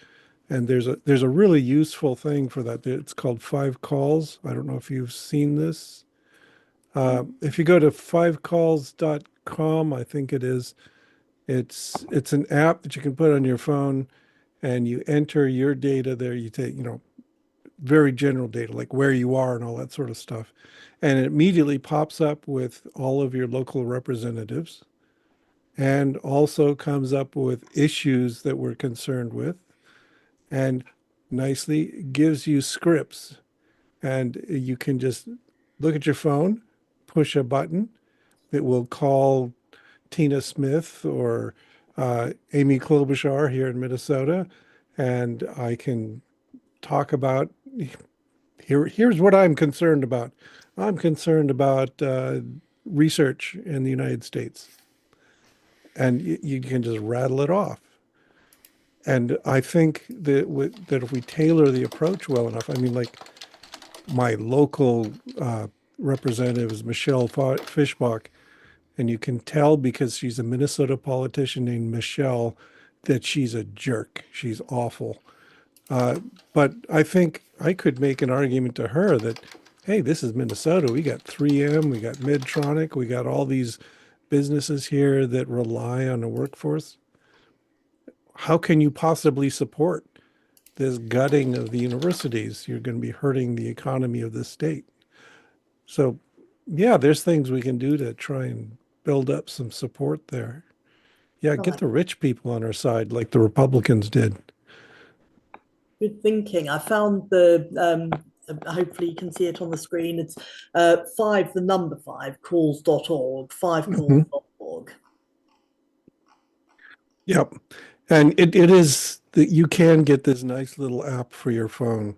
and there's a really useful thing for that. It's called 5 calls. I don't know if you've seen this. If you go to 5calls.com, I think it is, it's an app that you can put on your phone, and you enter your data there. You take, very general data like where you are and all that sort of stuff. And it immediately pops up with all of your local representatives and also comes up with issues that we're concerned with and nicely gives you scripts. And you can just look at your phone, push a button that will call Tina Smith or Amy Klobuchar here in Minnesota, and I can talk about here's what I'm concerned about. I'm concerned about research in the United States, and you can just rattle it off. And I think that if we tailor the approach well enough, I mean, like my local representative is Michelle Fishbach, and you can tell because she's a Minnesota politician named Michelle that she's a jerk. She's awful. But I think I could make an argument to her that, hey, this is Minnesota. We got 3M, we got Medtronic, we got all these businesses here that rely on the workforce. How can you possibly support this gutting of the universities? You're going to be hurting the economy of the state. So, yeah, there's things we can do to try and build up some support there. Yeah, get Right. the rich people on our side like the Republicans did. Good thinking. I found hopefully you can see it on the screen. It's the number five, calls.org, 5calls.org. Yep. And it is that you can get this nice little app for your phone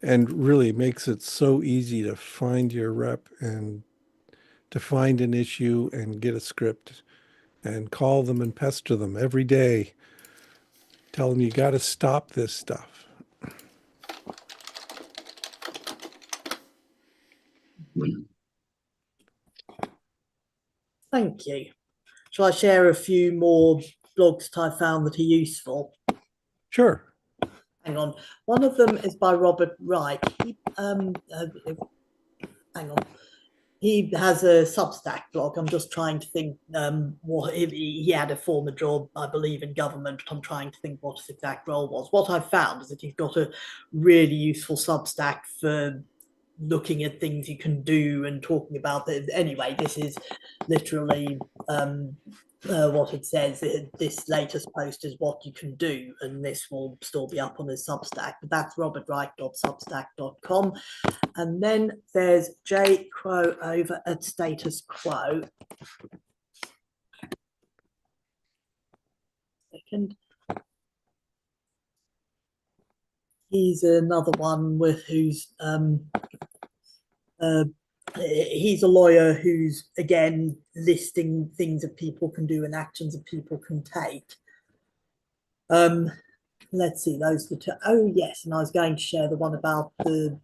and really makes it so easy to find your rep and to find an issue and get a script and call them and pester them every day. Tell them you got to stop this stuff. Thank you. Shall I share a few more blogs that I found that are useful? Sure. Hang on. One of them is by Robert Wright. Hang on. He has a Substack blog. I'm just trying to think what he had a former job, I believe, in government, but I'm trying to think what his exact role was. What I found is that he's got a really useful Substack for looking at things you can do and talking about it. Anyway, this is literally what it says. This latest post is what you can do, and this will still be up on his Substack. But that's robertwright.substack.com. And then there's Jay Crow over at Status Quo. Second. He's another one with who's he's a lawyer who's again listing things that people can do and actions that people can take. Let's see, those are the two. Oh yes, and I was going to share the one about the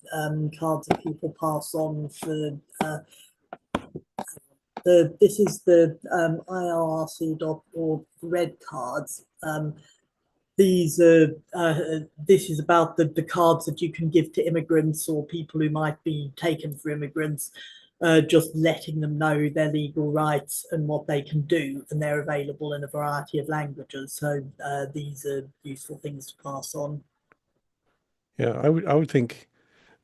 cards that people pass on for this is the IRC.org red cards. These are this is about the cards that you can give to immigrants or people who might be taken for immigrants, just letting them know their legal rights and what they can do, and they're available in a variety of languages. So these are useful things to pass on. Yeah, I would think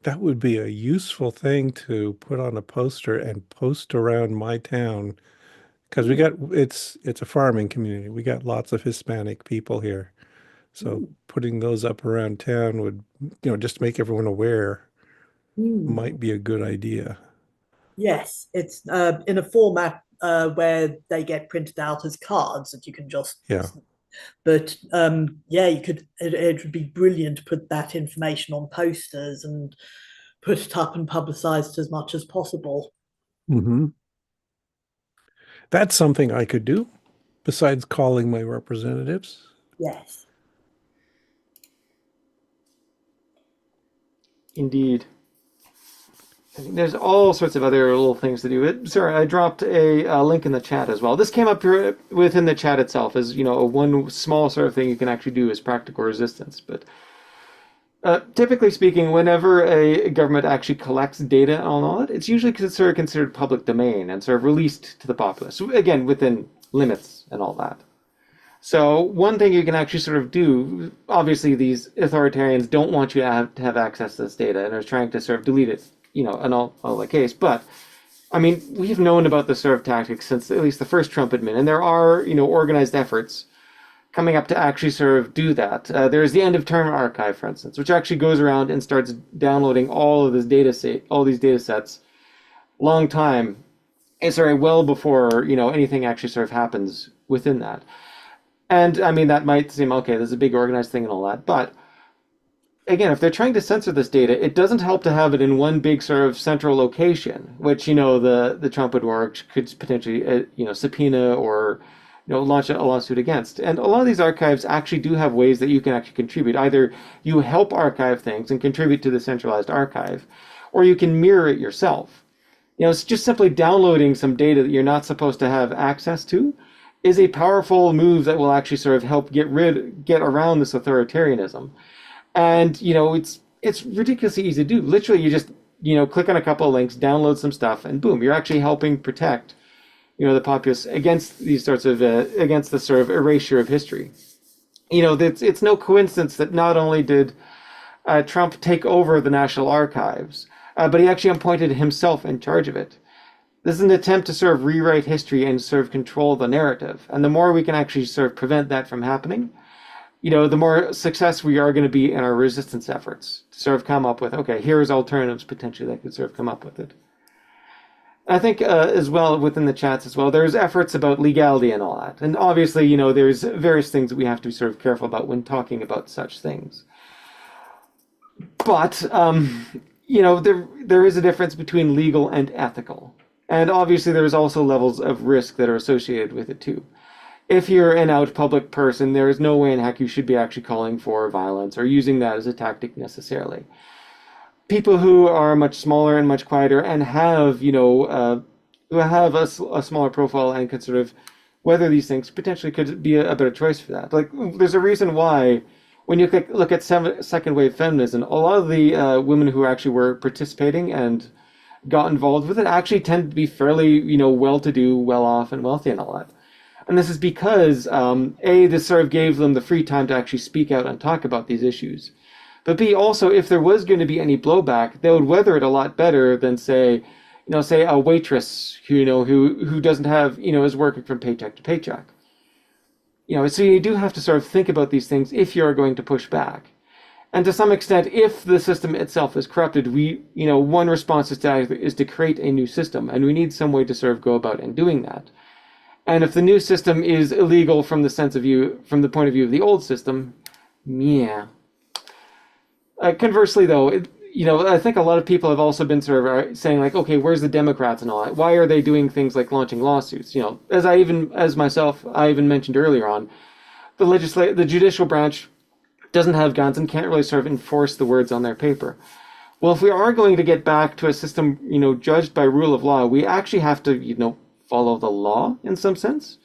that would be a useful thing to put on a poster and post around my town because it's a farming community. We got lots of Hispanic people here. So putting those up around town would, just make everyone aware might be a good idea. Yes, it's in a format where they get printed out as cards that you can just. Yeah. But yeah, you could. It would be brilliant to put that information on posters and put it up and publicize it as much as possible. Hmm. That's something I could do besides calling my representatives. Yes. Indeed. I think there's all sorts of other little things to do. Sorry, I dropped a link in the chat as well. This came up here within the chat itself as, a one small sort of thing you can actually do is practical resistance. But typically speaking, whenever a government actually collects data on all that, it's usually sort of considered public domain and sort of released to the populace. So again, within limits and all that. So one thing you can actually sort of do, obviously these authoritarians don't want you to have access to this data and are trying to sort of delete it, in all the case. But, I mean, we've known about this sort of tactics since at least the first Trump admin, and there are, organized efforts coming up to actually sort of do that. There's the End of Term Archive, for instance, which actually goes around and starts downloading all of this all these data sets long time, well before, anything actually sort of happens within that. And I mean, that might seem, okay, there's a big organized thing and all that. But again, if they're trying to censor this data, it doesn't help to have it in one big sort of central location, which, the Trump would could potentially, subpoena or, launch a lawsuit against. And a lot of these archives actually do have ways that you can actually contribute. Either you help archive things and contribute to the centralized archive, or you can mirror it yourself. It's just simply downloading some data that you're not supposed to have access to is a powerful move that will actually sort of help get around this authoritarianism. And, it's ridiculously easy to do. Literally, you just, click on a couple of links, download some stuff, and boom, you're actually helping protect, the populace against these sorts of, against the sort of erasure of history. It's no coincidence that not only did Trump take over the National Archives, but he actually appointed himself in charge of it. This is an attempt to sort of rewrite history and sort of control the narrative. And the more we can actually sort of prevent that from happening, the more success we are going to be in our resistance efforts to sort of come up with, okay, here's alternatives potentially that could sort of come up with it. I think as well within the chats as well, there's efforts about legality and all that. And obviously, there's various things that we have to be sort of careful about when talking about such things. But, there is a difference between legal and ethical. And obviously there's also levels of risk that are associated with it too. If you're an out public person, there is no way in heck you should be actually calling for violence or using that as a tactic necessarily. People who are much smaller and much quieter and have, who have a smaller profile and can sort of weather these things potentially could be a better choice for that. Like, there's a reason why when you look at second wave feminism, a lot of the women who actually were participating and got involved with it actually tend to be fairly, well-to-do, well-off, and wealthy and all that. And this is because, A, this sort of gave them the free time to actually speak out and talk about these issues. But B, also, if there was going to be any blowback, they would weather it a lot better than, say a waitress who doesn't have, is working from paycheck to paycheck. So you do have to sort of think about these things if you're going to push back. And to some extent, if the system itself is corrupted, one response is to create a new system, and we need some way to sort of go about in doing that. And if the new system is illegal from the point of view of the old system, yeah. Conversely, though, I think a lot of people have also been sort of saying, like, okay, where's the Democrats and all that? Why are they doing things like launching lawsuits? As I even mentioned earlier on, the judicial branch doesn't have guns and can't really sort of enforce the words on their paper. Well, if we are going to get back to a system, judged by rule of law, we actually have to, follow the law in some sense.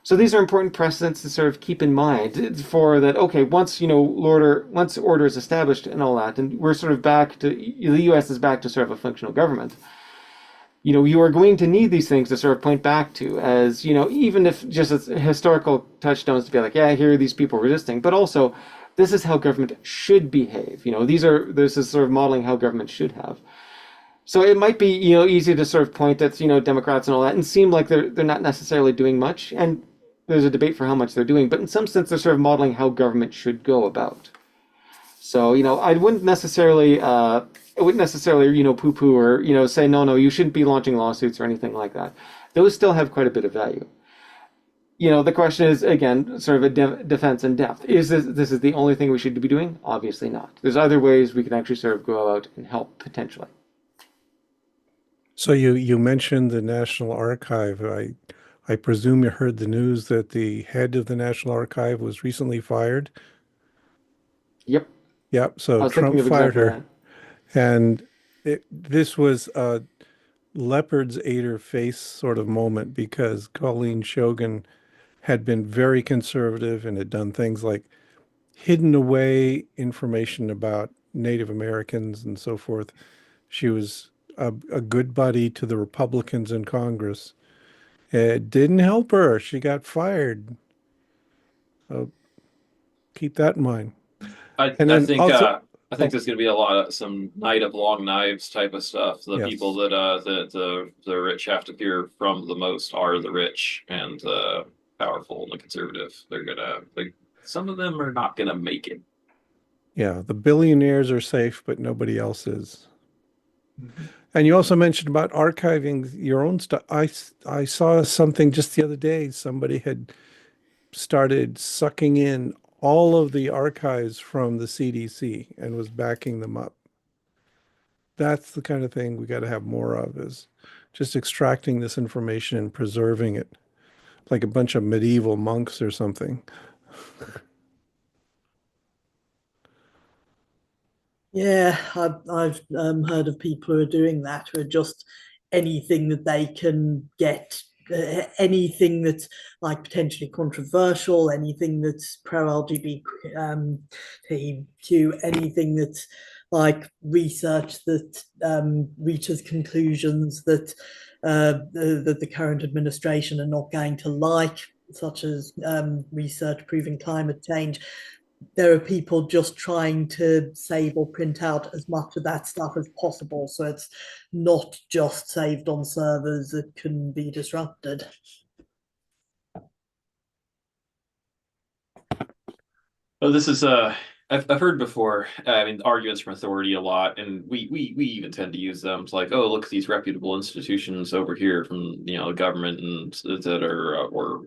So these are important precedents to sort of keep in mind for that. Okay, once order is established and all that, and we're sort of back to the U.S. is back to sort of a functional government. You are going to need these things to sort of point back to as even if just as historical touchstones to be like, yeah, here are these people resisting, but also this is how government should behave. This is sort of modeling how government should have. So it might be, easy to sort of point at, Democrats and all that and seem like they're not necessarily doing much. And there's a debate for how much they're doing, but in some sense, they're sort of modeling how government should go about. So, I wouldn't necessarily I wouldn't necessarily, poo-poo or, say, no, you shouldn't be launching lawsuits or anything like that. Those still have quite a bit of value. The question is, again, sort of a defense in depth. Is this is the only thing we should be doing? Obviously not. There's other ways we can actually sort of go out and help potentially. So you mentioned the National Archive. I presume you heard the news that the head of the National Archive was recently fired. Yep. Yep. I So was Trump thinking of fired exactly her, that. and this was a leopard's ate her face sort of moment because Colleen Shogan had been very conservative and had done things like hidden away information about Native Americans and so forth. She was a good buddy to the Republicans in Congress. It didn't help her. She got fired. So keep that in mind. I And I then think also, uh I think oh, there's going to be a lot of some Night of Long Knives type of stuff. The people yes. that the rich have to fear from the most are the rich and the powerful and the conservative. Some of them are not gonna make it. Yeah, the billionaires are safe, but nobody else is. And you also mentioned about archiving your own stuff. I saw something just the other day. Somebody had started sucking in all of the archives from the CDC and was backing them up. That's the kind of thing we got to have more of, is just extracting this information and preserving it like a bunch of medieval monks or something. Yeah, I've heard of people who are doing that, who are just anything that they can get, anything that's like potentially controversial, anything that's pro LGBTQ, anything that's like research that reaches conclusions that that the current administration are not going to like, such as research proving climate change. There are people just trying to save or print out as much of that stuff as possible, so it's not just saved on servers that can be disrupted. Oh, I've heard before. I mean, arguments from authority a lot, and we even tend to use them. It's like, oh, look at these reputable institutions over here from the government and that are or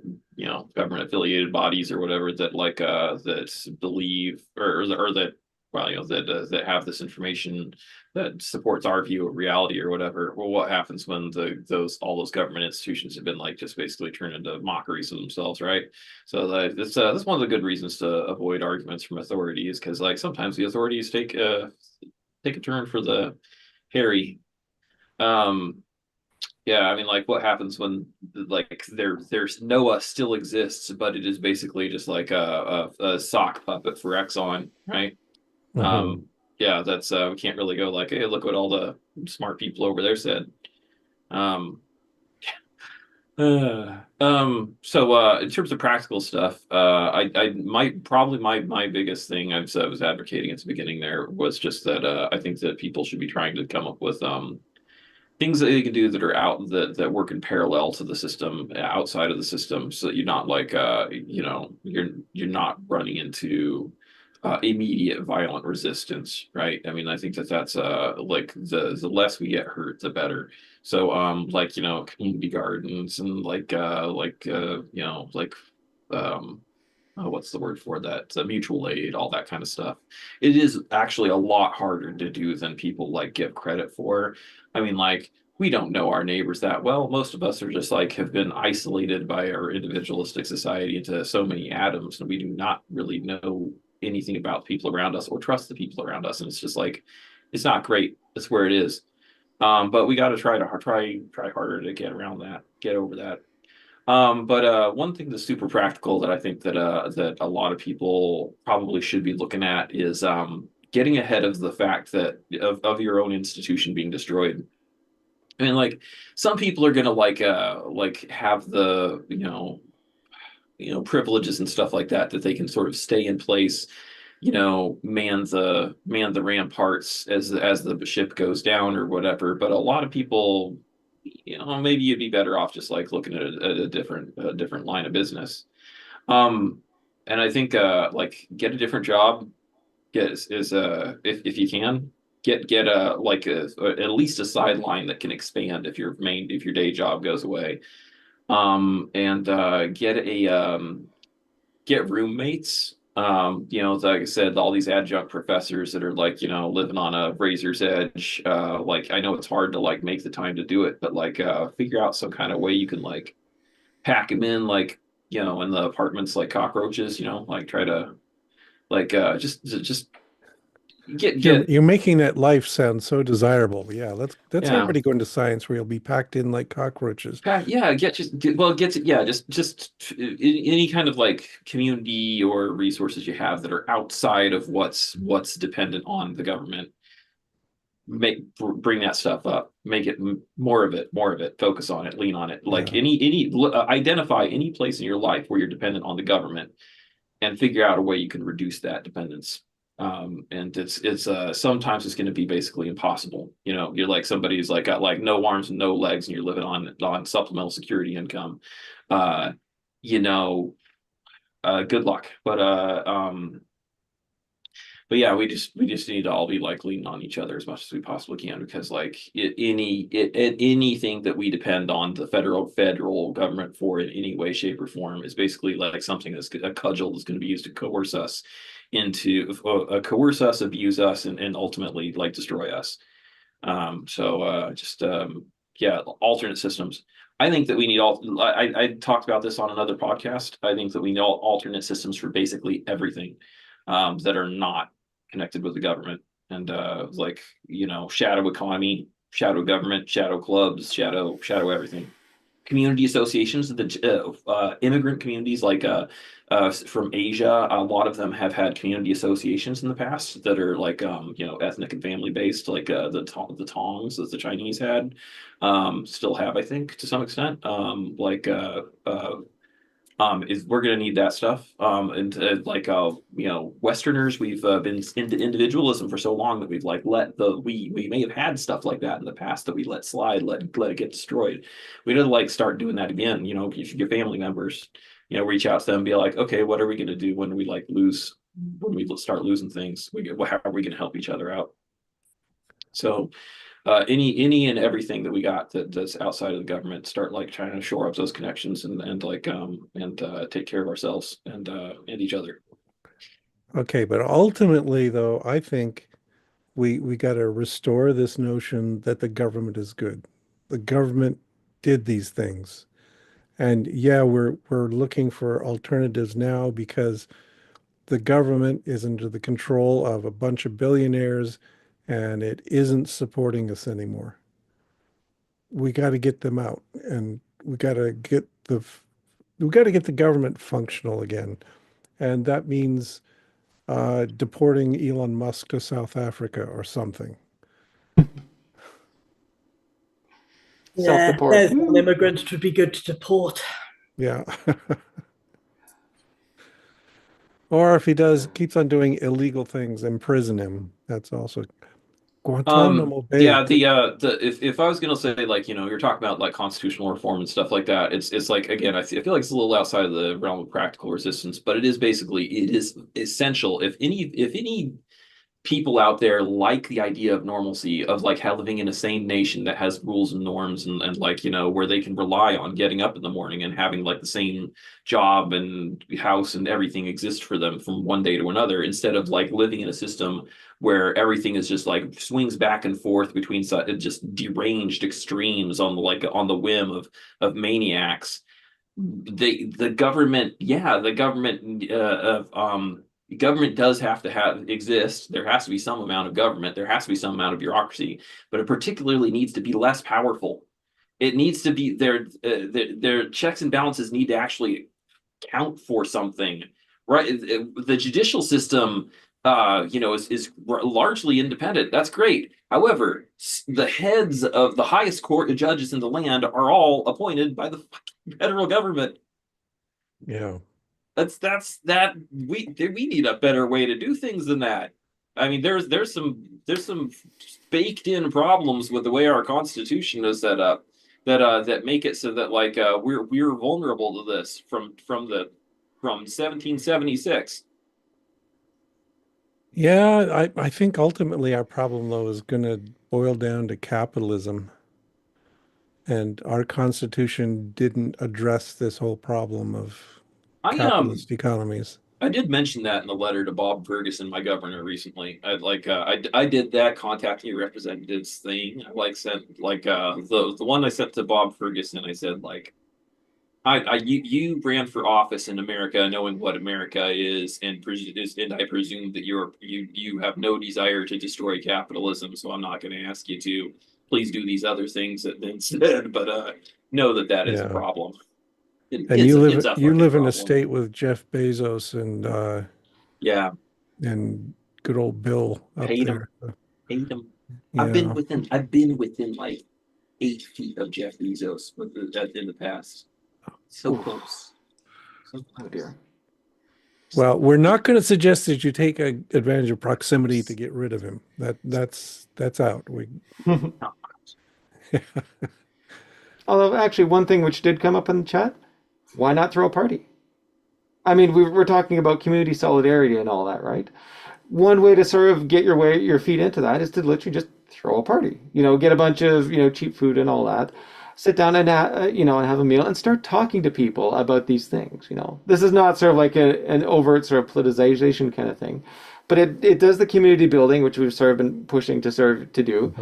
government affiliated bodies or whatever that that believe or that well that have this information that supports our view of reality or whatever. Well, what happens when all those government institutions have been like just basically turned into mockeries of themselves, right? So that's one of the good reasons to avoid arguments from authorities, because like sometimes the authorities take a turn for the hairy. Um, yeah, I mean, like what happens when like there's Noah still exists, but it is basically just like a sock puppet for Exxon, right? Mhm. Um, yeah, that's we can't really go like, hey, look what all the smart people over there said. Um, so in terms of practical stuff, I might probably my biggest thing I was advocating at the beginning there was just that I think that people should be trying to come up with things that they can do that are out that work in parallel to the system, outside of the system, so that you're not like you're not running into immediate violent resistance, right? I mean, I think that's like the less we get hurt, the better. So like community gardens and um oh, what's the word for that? Mutual aid, all that kind of stuff. It is actually a lot harder to do than people like give credit for. I mean, like, we don't know our neighbors that well. Most of us are just like have been isolated by our individualistic society into so many atoms, and we do not really know anything about people around us or trust the people around us. And it's just like, it's not great. That's where it is. But we got to try harder to get around that, get over that. But one thing that's super practical that I think that a lot of people probably should be looking at is getting ahead of the fact that of your own institution being destroyed. I mean, like some people are gonna like have the privileges and stuff like that they can sort of stay in place, man the ramparts as the ship goes down or whatever. But a lot of people, maybe you'd be better off just like looking at a different line of business. Um, and I think like get a different job, get is if you can. get a like a at least a sideline that can expand if your day job goes away. And get roommates. Like I said, all these adjunct professors that are like, living on a razor's edge. Like I know it's hard to like make the time to do it, but like figure out some kind of way you can like pack them in, like, in the apartments like cockroaches, like try to like just get You're making that life sound so desirable. Yeah, that's yeah. everybody going to science where you'll be packed in like cockroaches. Yeah, just any kind of like community or resources you have that are outside of what's dependent on the government. Bring that stuff up, make it more of it, focus on it, lean on it. Like Yeah. identify any place in your life where you're dependent on the government and figure out a way you can reduce that dependence. And it's sometimes it's going to be basically impossible. You're like somebody who's like got like no arms and no legs, and you're living on supplemental security income. Uh, you know, good luck. But yeah, we just need to all be like leaning on each other as much as we possibly can, because like anything that we depend on the federal government for in any way, shape, or form is basically like something that's a cudgel that's going to be used to coerce us abuse us, and ultimately like destroy us. Yeah, alternate systems. I think that we need all. I talked about this on another podcast. I think that we need alternate systems for basically everything, that are not connected with the government, and like shadow economy, shadow government, shadow clubs, shadow everything. Community associations, the immigrant communities like from Asia, a lot of them have had community associations in the past that are like ethnic and family based, like the Tongs that the Chinese had, still have, I think, to some extent. Is we're going to need that stuff. And like Westerners, we've been into individualism for so long that we've like we may have had stuff like that in the past that we let slide, let it get destroyed. We need to like start doing that again. Your family members, reach out to them, and be like, okay, what are we going to do when we start losing things? How are we going to help each other out? So any and everything that we got that's outside of the government, start like trying to shore up those connections, and take care of ourselves and each other. Okay, but ultimately though, I think we got to restore this notion that the government is good. The government did these things. And yeah, we're looking for alternatives now because the government is under the control of a bunch of billionaires and it isn't supporting us anymore. We got to get them out, and we got to get the government functional again. And that means deporting Elon Musk to South Africa or something. Yeah, Self-deport. there's one immigrant it would be good to deport. Yeah. Or if he keeps on doing illegal things, imprison him. That's also Guantanamo Bay. Yeah, the if I was gonna say, like, you're talking about like constitutional reform and stuff like that, it's like, again, I feel like it's a little outside of the realm of practical resistance, but it is essential. If any people out there like the idea of normalcy, of like how living in a sane nation that has rules and norms, and like where they can rely on getting up in the morning and having like the same job and house and everything exist for them from one day to another, instead of like living in a system where everything is just like swings back and forth between just deranged extremes on the whim of maniacs. The government, yeah, the government does have to exist. There has to be some amount of government. There has to be some amount of bureaucracy, but it particularly needs to be less powerful. It needs to be their checks and balances need to actually count for something, right? The judicial system, is largely independent. That's great. However, the heads of the highest court judges in the land are all appointed by the federal government. Yeah. That we need a better way to do things than that. I mean, there's some baked in problems with the way our Constitution is set up that make it so that like we're vulnerable to this from 1776. Yeah, I think ultimately our problem, though, is going to boil down to capitalism. And our Constitution didn't address this whole problem of I capitalist economies. I did mention that in the letter to Bob Ferguson, my governor, recently. I did that contacting your representatives thing. I sent the one I sent to Bob Ferguson. I said you ran for office in America, knowing what America is, and I presume that you have no desire to destroy capitalism. So I'm not going to ask you to please do these other things instead. But know that that is a Yeah. problem. And It's a you fucking live in a problem. state with Jeff Bezos Yeah, and good old Bill up hate them, there. hate them. Yeah. I've been within like 8 feet of Jeff Bezos in the past. So Oof. close. So Oh close. dear. Well, we're not going to suggest that you take advantage of proximity to get rid of him. That's out. Although, actually, one thing which did come up in the chat, why not throw a party? I mean, we're talking about community solidarity and all that, right? One way to sort of get your feet into that is to literally just throw a party. Get a bunch of cheap food and all that. Sit down and and have a meal and start talking to people about these things. This is not sort of like an overt sort of politicization kind of thing, but it does the community building, which we've sort of been pushing to do.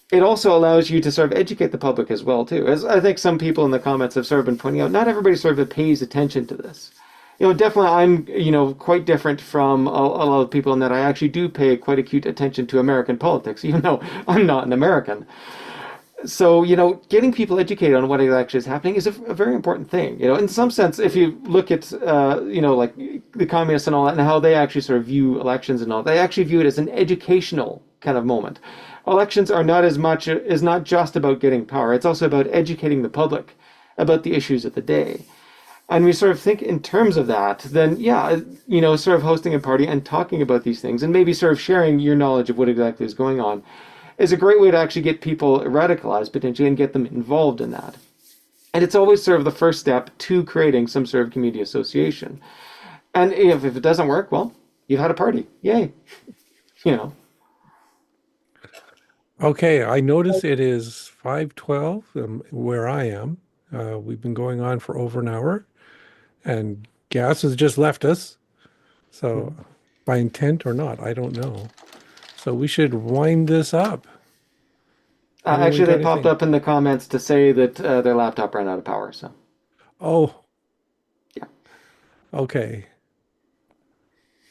It also allows you to sort of educate the public as well too. As I think some people in the comments have sort of been pointing out, not everybody sort of pays attention to this. Definitely I'm, quite different from a lot of people in that I actually do pay quite acute attention to American politics, even though I'm not an American. So, getting people educated on what actually is happening is a very important thing. In some sense, if you look at, like the communists and all that and how they actually sort of view elections and all, they actually view it as an educational kind of moment. Elections are not is not just about getting power. It's also about educating the public about the issues of the day. And we sort of think in terms of that, then yeah, sort of hosting a party and talking about these things and maybe sort of sharing your knowledge of what exactly is going on is a great way to actually get people radicalized potentially and get them involved in that. And it's always sort of the first step to creating some sort of community association. And if it doesn't work, well, you've had a party. Yay. Okay, I notice it is 5:12 where I am. We've been going on for over an hour, and gas has just left us. So, by intent or not, I don't know. So we should wind this up. Anyone Actually, got they popped anything? up in the comments to say that their laptop ran out of power. So, Oh, yeah. okay.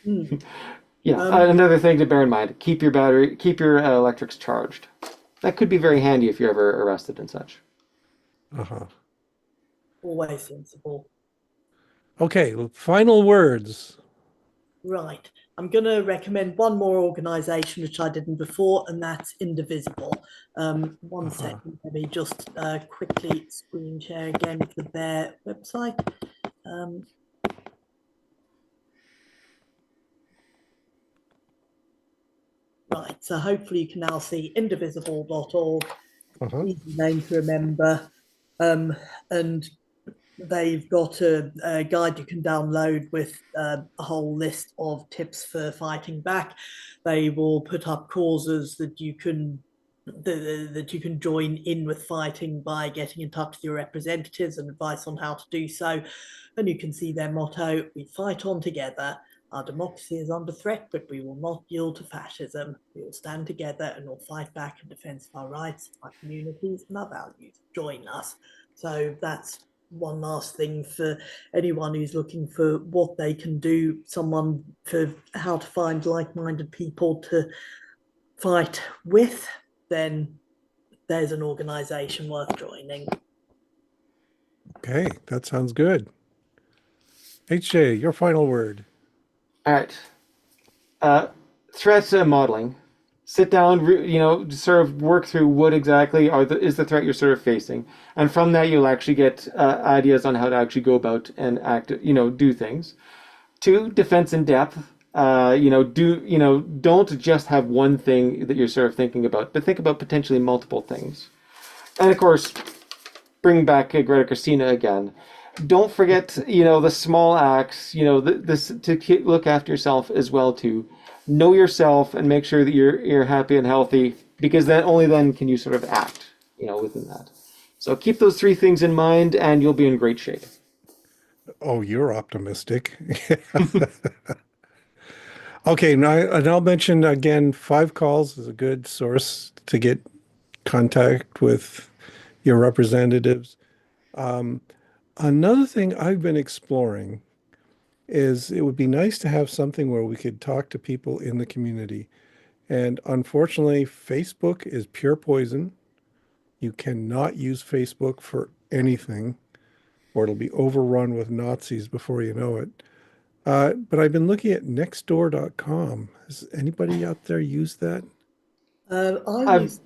Yeah, another thing to bear in mind, keep your electrics charged. That could be very handy if you're ever arrested and such. Uh-huh. Always sensible. Okay, final words. Right. I'm going to recommend one more organisation which I didn't before, and that's Indivisible. One second, let me just quickly screen share again for their website. Right, so hopefully you can now see indivisible.org, easy name to remember, and they've got a guide you can download with a whole list of tips for fighting back. They will put up causes that you can join in with fighting by getting in touch with your representatives and advice on how to do so. And you can see their motto: we fight on together. Our democracy is under threat, but we will not yield to fascism. We will stand together and will fight back in defense of our rights, our communities, and our values. Join us. So that's one last thing for anyone who's looking for what they can do, someone for how to find like-minded people to fight with, then there's an organization worth joining. Okay, that sounds good. HJ, your final word. All right. Threat modeling. Sit down, sort of work through what exactly is the threat you're sort of facing. And from that, you'll actually get ideas on how to actually go about and act, do things. 2, defense in depth. Don't just have one thing that you're sort of thinking about, but think about potentially multiple things. And of course, bring back Greta Christina again. Don't forget, the small acts, this to look after yourself as well too. know yourself and make sure that you're happy and healthy, because then only then can you sort of act, within that. So keep those three things in mind and you'll be in great shape. Oh, you're optimistic. Okay, and I'll mention again, 5calls is a good source to get contact with your representatives. Another thing I've been exploring is it would be nice to have something where we could talk to people in the community. And unfortunately, Facebook is pure poison. You cannot use Facebook for anything, or it'll be overrun with Nazis before you know it. But I've been looking at nextdoor.com. Has anybody out there used that? I I've use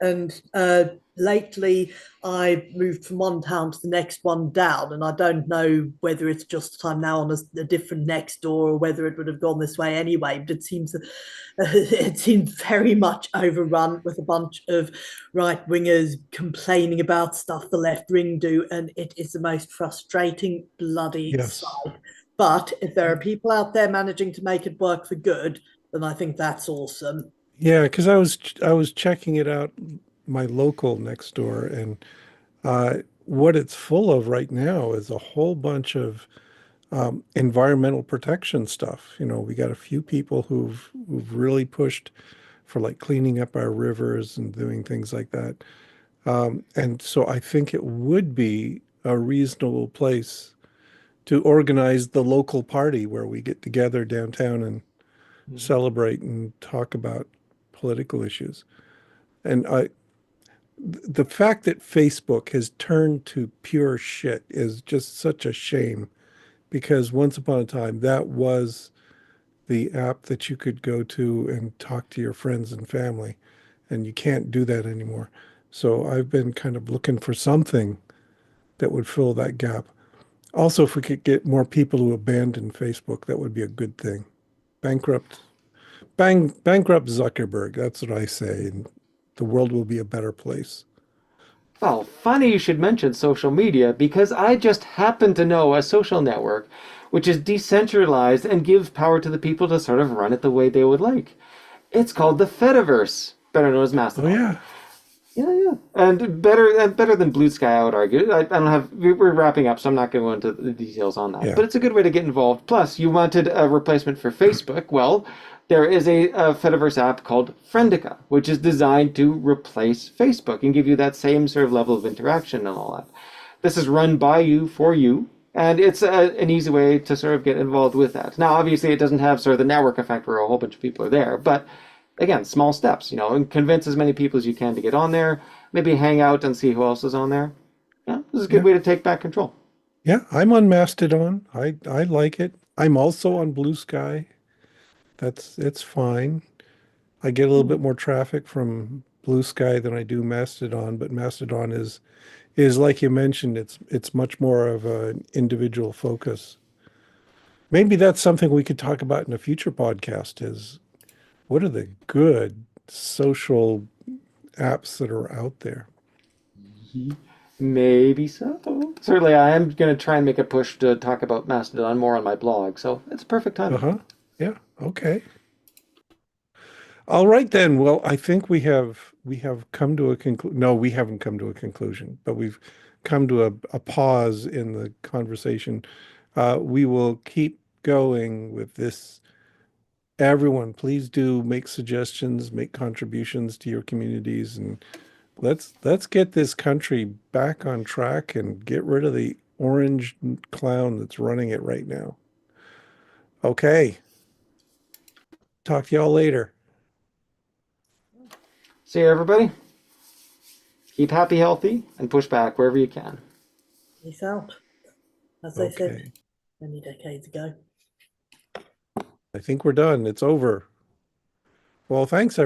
that, and lately I moved from one town to the next one down, and I don't know whether it's just that I'm now on a different next door or whether it would have gone this way anyway. But it seems very much overrun with a bunch of right wingers complaining about stuff the left wing do, and it is the most frustrating bloody Yes. sight. But if there are people out there managing to make it work for good, then I think that's awesome. Yeah, because I was checking it out, my local next door, and what it's full of right now is a whole bunch of environmental protection stuff. We got a few people who've really pushed for like cleaning up our rivers and doing things like that. And so I think it would be a reasonable place to organize the local party where we get together downtown and celebrate and talk about political issues. And the fact that Facebook has turned to pure shit is just such a shame, because once upon a time that was the app that you could go to and talk to your friends and family, and you can't do that anymore. So I've been kind of looking for something that would fill that gap. Also, if we could get more people to abandon Facebook, that would be a good thing. Bankrupt, bankrupt Zuckerberg. That's what I say, and the world will be a better place. Well, funny you should mention social media, because I just happen to know a social network which is decentralized and gives power to the people to sort of run it the way they would like. It's called the Fediverse, better known as Oh Mastodon. yeah, Yeah, yeah, and better than Blue Sky, I would argue. I don't have. We're wrapping up, so I'm not going to go into the details on that. yeah, But it's a good way to get involved. Plus, you wanted a replacement for Facebook. Well, there is a Fediverse app called Friendica, which is designed to replace Facebook and give you that same sort of level of interaction and all that. This is run by you for you, and it's an easy way to sort of get involved with that. Now, obviously, it doesn't have sort of the network effect where a whole bunch of people are there, but again, small steps, and convince as many people as you can to get on there. Maybe hang out and see who else is on there. Yeah, this is a good yeah, way to take back control. yeah. I'm on Mastodon. I like it. I'm also on Blue Sky. It's fine. I get a little bit more traffic from Blue Sky than I do Mastodon, but Mastodon is like you mentioned, it's much more of an individual focus. Maybe that's something we could talk about in a future podcast is what are the good social apps that are out there? Maybe so. Certainly, I am going to try and make a push to talk about Mastodon more on my blog, so it's perfect timing. Uh-huh. Yeah. Okay. All right then. Well, I think we have come to a conclusion. No, we haven't come to a conclusion, but we've come to a pause in the conversation. We will keep going with this. Everyone, please do make suggestions, make contributions to your communities, and let's get this country back on track and get rid of the orange clown that's running it right now. Okay. Talk to y'all later. See you, everybody. Keep happy, healthy, and push back wherever you can. Peace out, as they said Okay. many decades ago. I think we're done. It's over. Well, thanks, everyone.